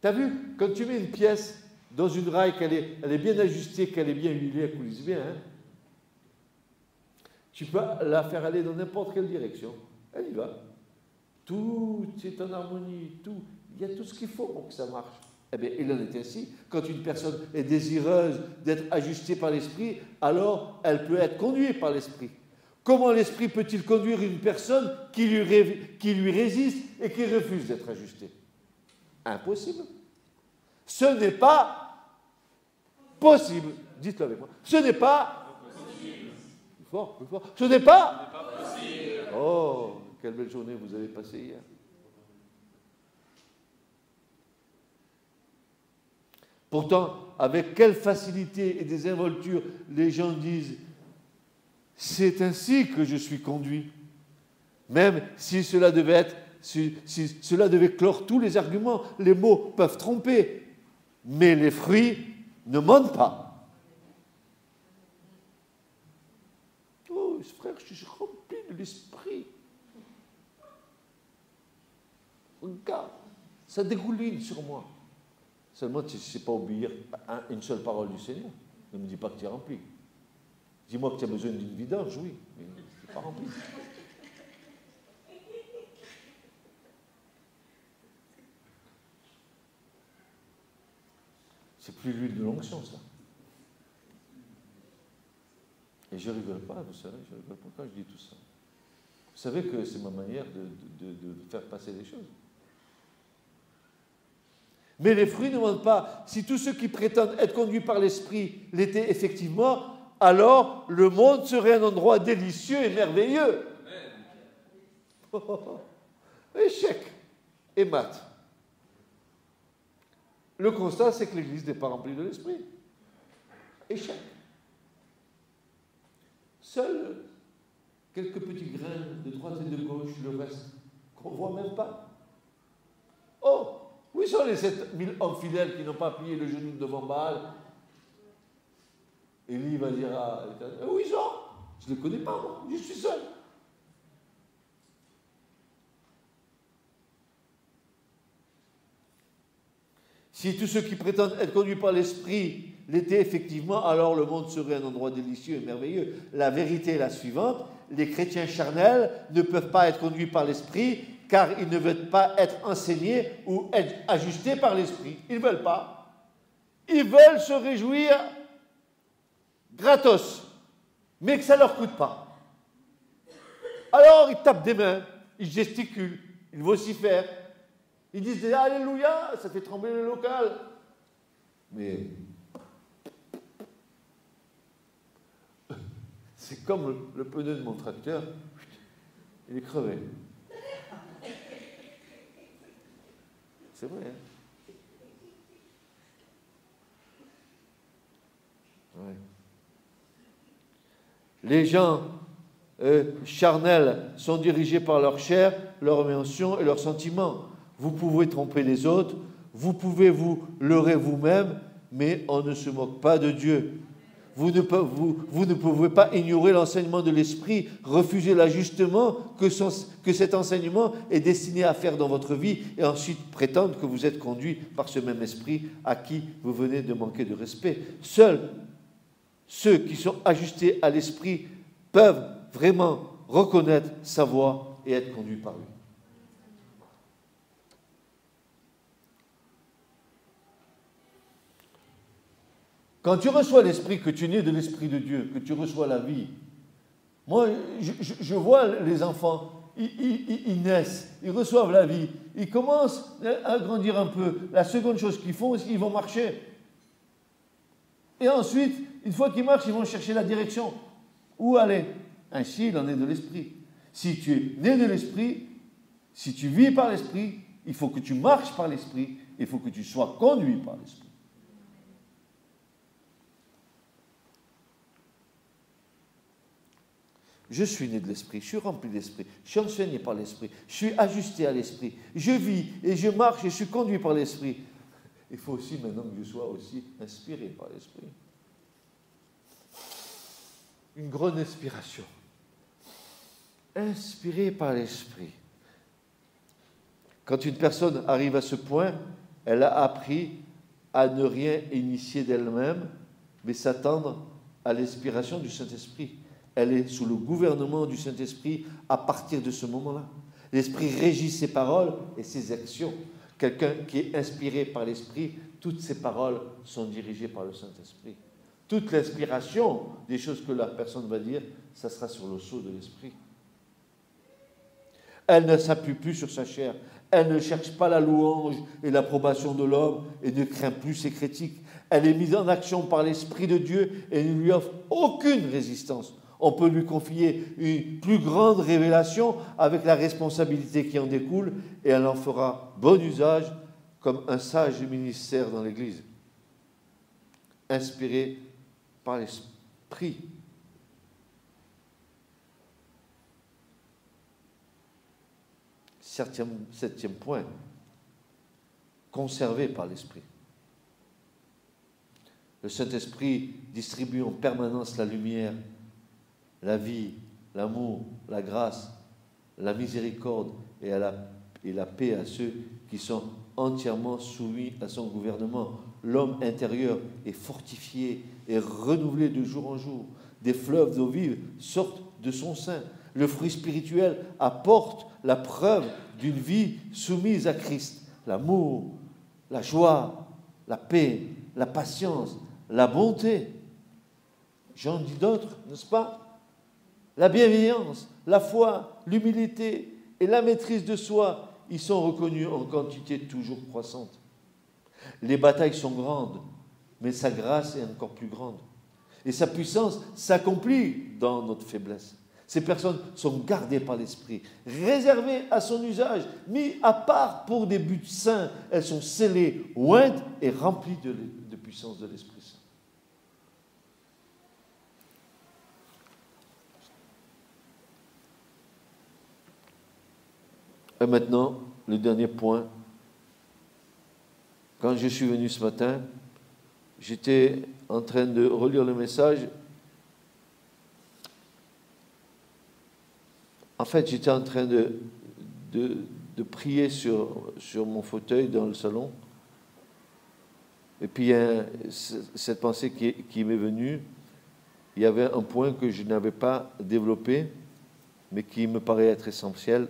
Tu as vu, quand tu mets une pièce dans une raille, elle est bien ajustée, qu'elle est bien huilée, elle coulisse bien, hein, tu peux la faire aller dans n'importe quelle direction. Elle y va. Tout est en harmonie, tout. Il y a tout ce qu'il faut pour que ça marche. Eh bien, il en est ainsi. Quand une personne est désireuse d'être ajustée par l'Esprit, alors elle peut être conduite par l'Esprit. Comment l'Esprit peut-il conduire une personne qui lui résiste et qui refuse d'être ajustée? Impossible. Ce n'est pas possible. Dites-le avec moi. Ce n'est pas possible. Plus fort, plus fort. Ce n'est pas possible. Oh, quelle belle journée vous avez passée hier. Pourtant, avec quelle facilité et désinvolture les gens disent « c'est ainsi que je suis conduit », même si cela devait être cela devait clore tous les arguments. Les mots peuvent tromper, mais les fruits ne mentent pas. Oh, frère, je suis rempli de l'esprit. Regarde, ça dégouline sur moi. Seulement, tu ne sais pas obéir à une seule parole du Seigneur. Ne me dis pas que tu es rempli. Dis-moi que tu as besoin d'une vidange, oui, mais tu n'es pas rempli. C'est plus l'huile de l'onction, ça. Et je ne rigole pas, vous savez, je ne rigole pas quand je dis tout ça. Vous savez que c'est ma manière de faire passer les choses. Mais les fruits ne mentent pas. Si tous ceux qui prétendent être conduits par l'Esprit l'étaient effectivement, alors le monde serait un endroit délicieux et merveilleux. Échec et mat. Le constat, c'est que l'Église n'est pas remplie de l'Esprit. Échec. Seuls quelques petits grains de droite et de gauche, le reste, qu'on ne voit même pas. Oh, où sont les 7000 hommes fidèles qui n'ont pas plié le genou devant Baal? Élie va dire à l'Éternel, où ils sont? Je ne les connais pas, moi, je suis seul. Si tous ceux qui prétendent être conduits par l'Esprit l'étaient effectivement, alors le monde serait un endroit délicieux et merveilleux. La vérité est la suivante, les chrétiens charnels ne peuvent pas être conduits par l'Esprit car ils ne veulent pas être enseignés ou être ajustés par l'Esprit. Ils ne veulent pas. Ils veulent se réjouir gratos, mais que ça ne leur coûte pas. Alors ils tapent des mains, ils gesticulent, ils vocifèrent, ils disent « Alléluia », ça fait trembler le local. Mais c'est comme le pneu de mon tracteur, il est crevé. C'est vrai, hein? Ouais. Les gens charnels sont dirigés par leur chair, leurs émotions et leurs sentiments. Vous pouvez tromper les autres, vous pouvez vous leurrer vous-même, mais on ne se moque pas de Dieu. Vous ne pouvez pas ignorer l'enseignement de l'Esprit, refuser l'ajustement que cet enseignement est destiné à faire dans votre vie et ensuite prétendre que vous êtes conduit par ce même Esprit à qui vous venez de manquer de respect. Seuls ceux qui sont ajustés à l'Esprit peuvent vraiment reconnaître sa voix et être conduits par lui. Quand tu reçois l'Esprit, que tu es né de l'Esprit de Dieu, que tu reçois la vie, moi, je vois les enfants, ils naissent, ils reçoivent la vie, ils commencent à grandir un peu. La seconde chose qu'ils font, c'est qu'ils vont marcher. Et ensuite, une fois qu'ils marchent, ils vont chercher la direction. Où aller? Ainsi, il en est de l'Esprit. Si tu es né de l'Esprit, si tu vis par l'Esprit, il faut que tu marches par l'Esprit, il faut que tu sois conduit par l'Esprit. Je suis né de l'Esprit, je suis rempli d'Esprit, je suis enseigné par l'Esprit, je suis ajusté à l'Esprit, je vis et je marche et je suis conduit par l'Esprit. Il faut aussi maintenant que je sois aussi inspiré par l'Esprit. Une grande inspiration. Inspiré par l'Esprit. Quand une personne arrive à ce point, elle a appris à ne rien initier d'elle-même, mais s'attendre à l'inspiration du Saint-Esprit. Elle est sous le gouvernement du Saint-Esprit à partir de ce moment-là. L'Esprit régit ses paroles et ses actions. Quelqu'un qui est inspiré par l'Esprit, toutes ses paroles sont dirigées par le Saint-Esprit. Toute l'inspiration des choses que la personne va dire, ça sera sur le sceau de l'Esprit. Elle ne s'appuie plus sur sa chair. Elle ne cherche pas la louange et l'approbation de l'homme et ne craint plus ses critiques. Elle est mise en action par l'Esprit de Dieu et ne lui offre aucune résistance. On peut lui confier une plus grande révélation avec la responsabilité qui en découle et elle en fera bon usage comme un sage ministère dans l'Église. Inspiré par l'Esprit. Septième point, conservé par l'Esprit. Le Saint-Esprit distribue en permanence la lumière, la vie, l'amour, la grâce, la miséricorde et la paix à ceux qui sont entièrement soumis à son gouvernement. L'homme intérieur est fortifié et renouvelé de jour en jour. Des fleuves d'eau vive sortent de son sein. Le fruit spirituel apporte la preuve d'une vie soumise à Christ. L'amour, la joie, la paix, la patience, la bonté. J'en dis d'autres, n'est-ce pas? La bienveillance, la foi, l'humilité et la maîtrise de soi, ils sont reconnus en quantité toujours croissante. Les batailles sont grandes, mais sa grâce est encore plus grande. Et sa puissance s'accomplit dans notre faiblesse. Ces personnes sont gardées par l'Esprit, réservées à son usage, mises à part pour des buts saints. Elles sont scellées, ointes et remplies de puissance de l'Esprit Saint. Et maintenant, le dernier point. Quand je suis venu ce matin, j'étais en train de relire le message. En fait, j'étais en train de prier sur mon fauteuil dans le salon. Et puis, il y a cette pensée qui m'est venue. Il y avait un point que je n'avais pas développé, mais qui me paraît être essentiel.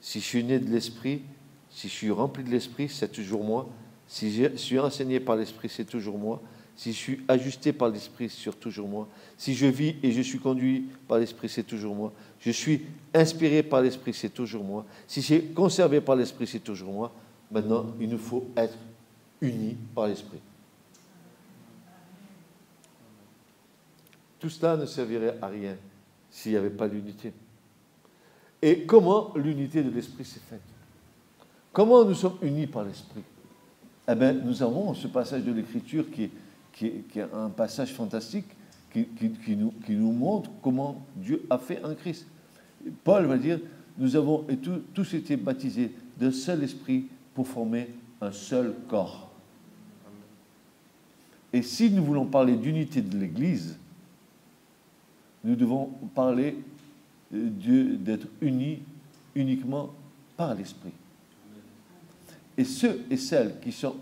Si je suis né de l'Esprit, si je suis rempli de l'Esprit, c'est toujours moi. Si je suis enseigné par l'Esprit, c'est toujours moi. Si je suis ajusté par l'Esprit, c'est toujours moi. Si je vis et je suis conduit par l'Esprit, c'est toujours moi. Je suis inspiré par l'Esprit, c'est toujours moi. Si je suis conservé par l'Esprit, c'est toujours moi. Maintenant, il nous faut être unis par l'Esprit. Tout cela ne servirait à rien s'il n'y avait pas l'unité. Et comment l'unité de l'Esprit s'est faite? Comment nous sommes unis par l'Esprit? Eh bien, nous avons ce passage de l'Écriture qui est un passage fantastique qui nous montre comment Dieu a fait en Christ. Paul va dire, nous avons tous été baptisés d'un seul esprit pour former un seul corps. Et si nous voulons parler d'unité de l'Église, nous devons parler d'être unis uniquement par l'Esprit. Et ceux et celles qui sont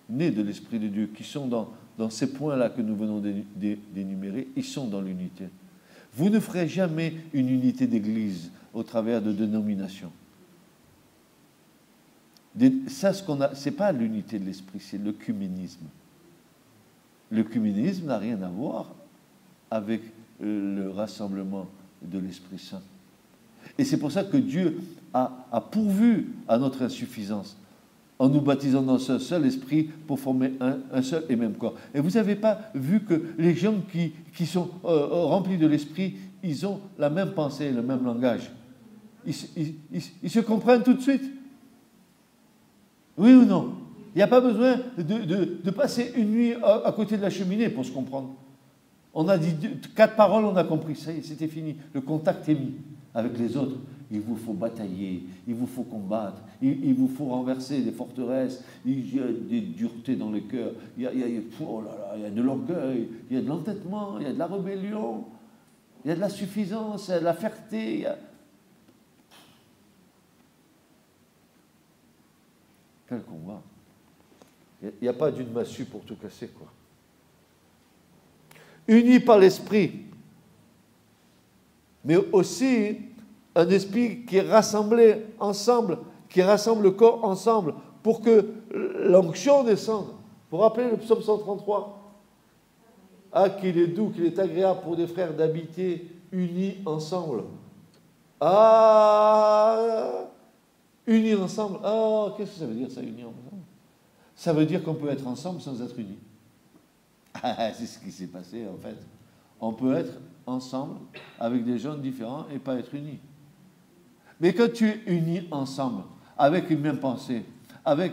nés de l'Esprit de Dieu, qui sont dans ces points-là que nous venons d'énumérer, ils sont dans l'unité. Vous ne ferez jamais une unité d'Église au travers de dénominations. Ça, c'est pas l'unité de l'Esprit, c'est l'œcuménisme. L'œcuménisme n'a rien à voir avec le rassemblement de l'Esprit Saint. Et c'est pour ça que Dieu a pourvu à notre insuffisance en nous baptisant dans un seul esprit pour former un seul et même corps. Et vous n'avez pas vu que les gens qui sont remplis de l'esprit, ils ont la même pensée, le même langage. Ils se comprennent tout de suite. Oui ou non? Il n'y a pas besoin de passer une nuit à côté de la cheminée pour se comprendre. On a dit 4 paroles, on a compris, ça y est, c'était fini. Le contact est mis avec les autres. Il vous faut batailler, il vous faut combattre, il vous faut renverser des forteresses, il y a des duretés dans le cœur, il y a de l'orgueil, il y a de l'entêtement, il y a de la rébellion, il y a de la suffisance, il y a de la ferté. Quel combat! Il n'y a pas d'une massue pour tout casser, quoi. Unis par l'esprit, mais aussi un esprit qui est rassemblé ensemble, qui rassemble le corps ensemble, pour que l'onction descende. Vous vous rappelez le psaume 133? Ah, qu'il est doux, qu'il est agréable pour des frères d'habiter unis ensemble. Ah, unis ensemble. Ah, qu'est-ce que ça veut dire, ça, unis ensemble? Ça veut dire qu'on peut être ensemble sans être unis. C'est ce qui s'est passé, en fait. On peut être ensemble avec des gens différents et pas être unis. Mais quand tu es unis ensemble, avec une même pensée, avec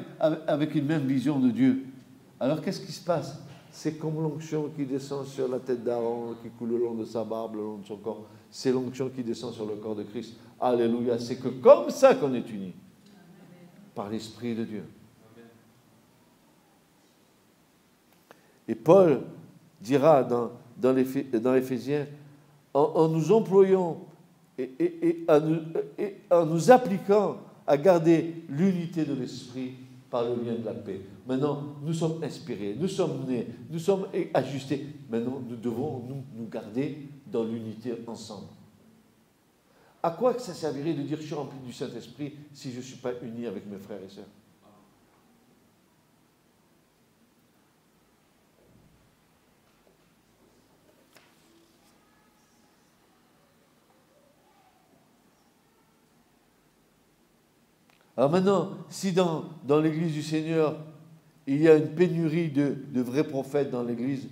une même vision de Dieu, alors qu'est-ce qui se passe? C'est comme l'onction qui descend sur la tête d'Aaron, qui coule le long de sa barbe, le long de son corps. C'est l'onction qui descend sur le corps de Christ. Alléluia. C'est que comme ça qu'on est unis. Par l'Esprit de Dieu. Et Paul dira dans Éphésiens, en nous employant et en nous appliquant à garder l'unité de l'esprit par le lien de la paix. Maintenant, nous sommes inspirés, nous sommes nés, nous sommes ajustés. Maintenant, nous devons nous garder dans l'unité ensemble. À quoi ça servirait de dire je suis rempli du Saint-Esprit si je ne suis pas uni avec mes frères et sœurs? Alors maintenant, si dans l'Église du Seigneur, il y a une pénurie de vrais prophètes dans l'Église,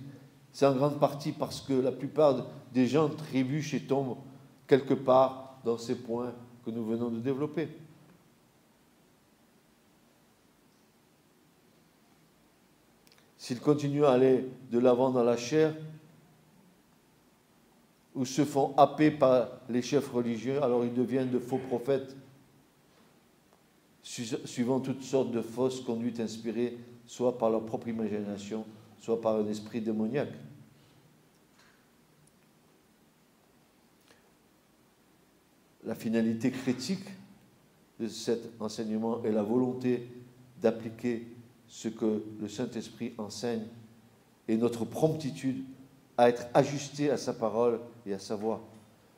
c'est en grande partie parce que la plupart des gens trébuchent et tombent quelque part dans ces points que nous venons de développer. S'ils continuent à aller de l'avant dans la chair, ou se font happer par les chefs religieux, alors ils deviennent de faux prophètes, suivant toutes sortes de fausses conduites inspirées, soit par leur propre imagination, soit par un esprit démoniaque. La finalité critique de cet enseignement est la volonté d'appliquer ce que le Saint-Esprit enseigne et notre promptitude à être ajusté à sa parole et à sa voix.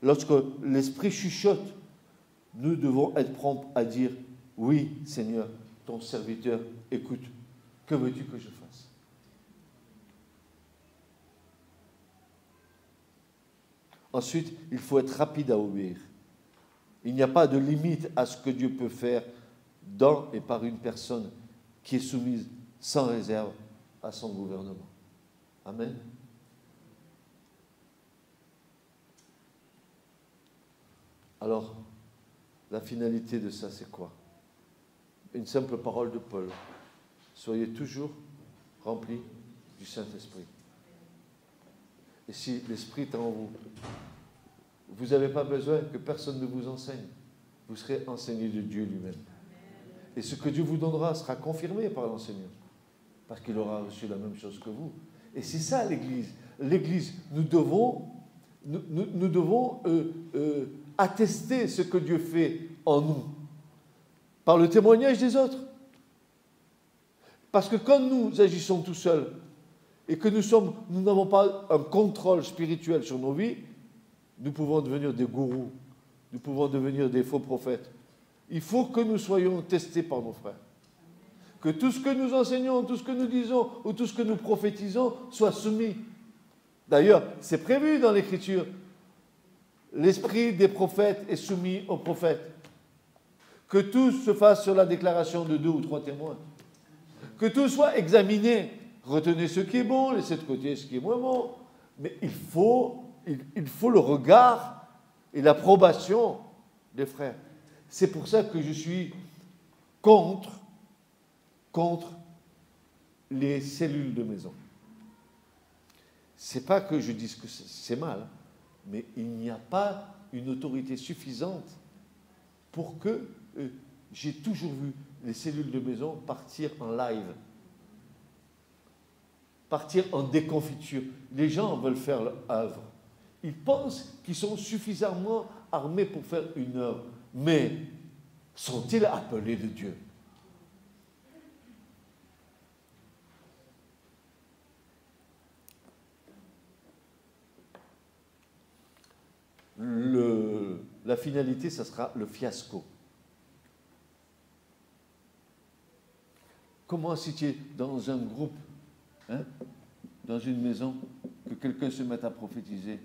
Lorsque l'Esprit chuchote, nous devons être prompts à dire « Oui, Seigneur, ton serviteur écoute. Que veux-tu que je fasse ?» Ensuite, il faut être rapide à obéir. Il n'y a pas de limite à ce que Dieu peut faire dans et par une personne qui est soumise sans réserve à son gouvernement. Amen. Alors, la finalité de ça, c'est quoi? Une simple parole de Paul. Soyez toujours remplis du Saint-Esprit. Et si l'Esprit est en vous, vous n'avez pas besoin que personne ne vous enseigne. Vous serez enseigné de Dieu lui-même. Et ce que Dieu vous donnera sera confirmé par l'enseignant. Parce qu'il aura reçu la même chose que vous. Et c'est ça l'Église. L'Église, nous devons attester ce que Dieu fait en nous. Par le témoignage des autres. Parce que quand nous agissons tout seuls et que nous n'avons pas un contrôle spirituel sur nos vies, nous pouvons devenir des gourous, nous pouvons devenir des faux prophètes. Il faut que nous soyons testés par nos frères. Que tout ce que nous enseignons, tout ce que nous disons ou tout ce que nous prophétisons soit soumis. D'ailleurs, c'est prévu dans l'Écriture. L'esprit des prophètes est soumis aux prophètes. Que tout se fasse sur la déclaration de 2 ou 3 témoins. Que tout soit examiné. Retenez ce qui est bon, laissez de côté ce qui est moins bon. Mais il faut le regard et l'approbation des frères. C'est pour ça que je suis contre les cellules de maison. C'est pas que je dise que c'est mal, mais il n'y a pas une autorité suffisante pour que j'ai toujours vu les cellules de maison partir en live, partir en déconfiture. Les gens veulent faire leur œuvre. Ils pensent qu'ils sont suffisamment armés pour faire une œuvre. Mais sont-ils appelés de Dieu? La finalité, ça sera le fiasco. Comment, si tu es dans un groupe, dans une maison, que quelqu'un se mette à prophétiser,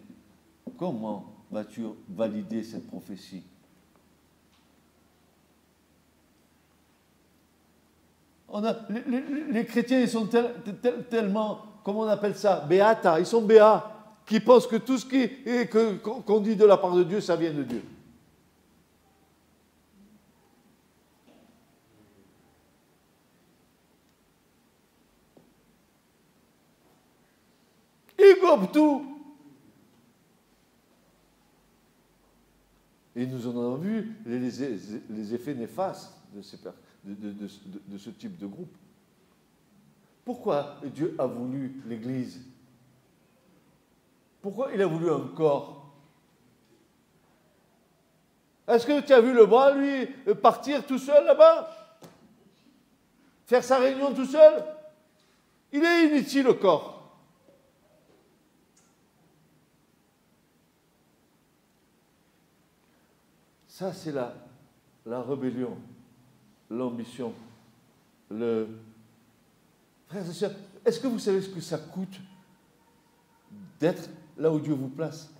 comment vas-tu valider cette prophétie? Les chrétiens, ils sont tellement, comment on appelle ça, béata, ils sont béats, qui pensent que tout ce qu'on dit de la part de Dieu, ça vient de Dieu. Il gobe tout. Et nous en avons vu les effets néfastes de ce type de groupe. Pourquoi Dieu a voulu l'Église? Pourquoi il a voulu un corps? Est-ce que tu as vu le bras, lui, partir tout seul là-bas? Faire sa réunion tout seul? Il est inutile, le corps. Ça, c'est la rébellion, l'ambition, Frères et sœurs, est-ce que vous savez ce que ça coûte d'être là où Dieu vous place?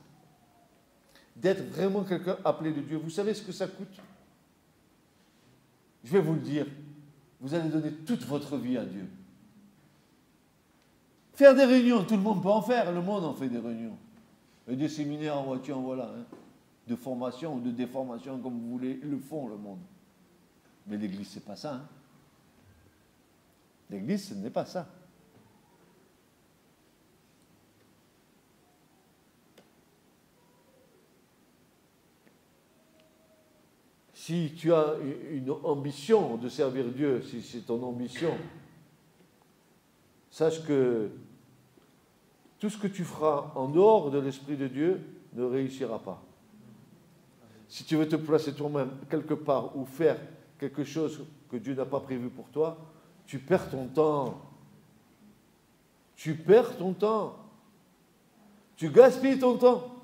D'être vraiment quelqu'un appelé de Dieu. Vous savez ce que ça coûte? Je vais vous le dire. Vous allez donner toute votre vie à Dieu. Faire des réunions, tout le monde peut en faire. Le monde en fait des réunions. Et des séminaires en voiture, voilà. Hein. De formation ou de déformation, comme vous voulez, ils le font, le monde. Mais l'Église, c'est pas ça. Hein. L'Église, ce n'est pas ça. Si tu as une ambition de servir Dieu, si c'est ton ambition, sache que tout ce que tu feras en dehors de l'Esprit de Dieu ne réussira pas. Si tu veux te placer toi-même quelque part ou faire quelque chose que Dieu n'a pas prévu pour toi, tu perds ton temps. Tu perds ton temps. Tu gaspilles ton temps.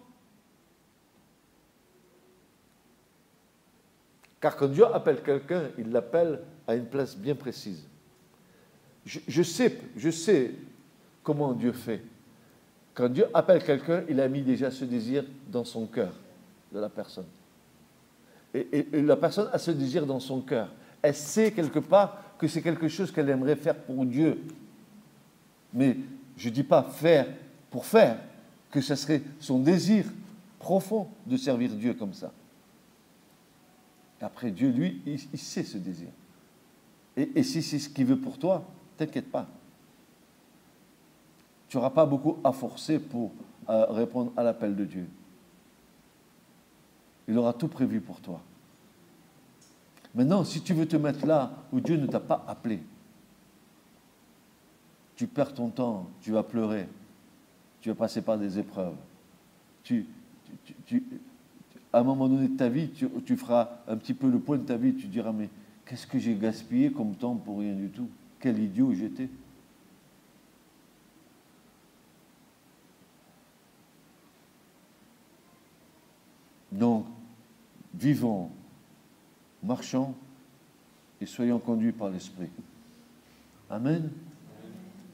Car quand Dieu appelle quelqu'un, il l'appelle à une place bien précise. Je sais comment Dieu fait. Quand Dieu appelle quelqu'un, il a mis déjà ce désir dans son cœur de la personne. Et la personne a ce désir dans son cœur. Elle sait quelque part que c'est quelque chose qu'elle aimerait faire pour Dieu. Mais je ne dis pas faire pour faire, que ce serait son désir profond de servir Dieu comme ça. Après, Dieu, lui, il sait ce désir. Et si c'est ce qu'il veut pour toi, t'inquiète pas. Tu n'auras pas beaucoup à forcer pour répondre à l'appel de Dieu. Il aura tout prévu pour toi. Maintenant, si tu veux te mettre là où Dieu ne t'a pas appelé, tu perds ton temps, tu vas pleurer, tu vas passer par des épreuves. À un moment donné de ta vie, tu feras un petit peu le point de ta vie, tu diras, mais qu'est-ce que j'ai gaspillé comme temps pour rien du tout? Quel idiot j'étais! Donc, vivons, marchons et soyons conduits par l'Esprit. Amen.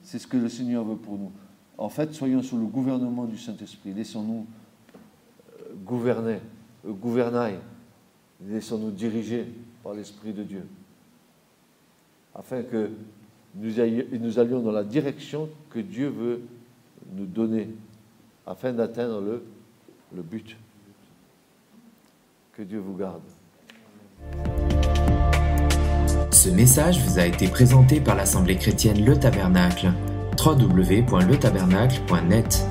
C'est ce que le Seigneur veut pour nous. En fait, soyons sous le gouvernement du Saint-Esprit. Laissons-nous gouvernail. Laissons-nous diriger par l'Esprit de Dieu. Afin que nous allions dans la direction que Dieu veut nous donner. Afin d'atteindre le but. Que Dieu vous garde. Ce message vous a été présenté par l'Assemblée chrétienne Le Tabernacle. www.letabernacle.net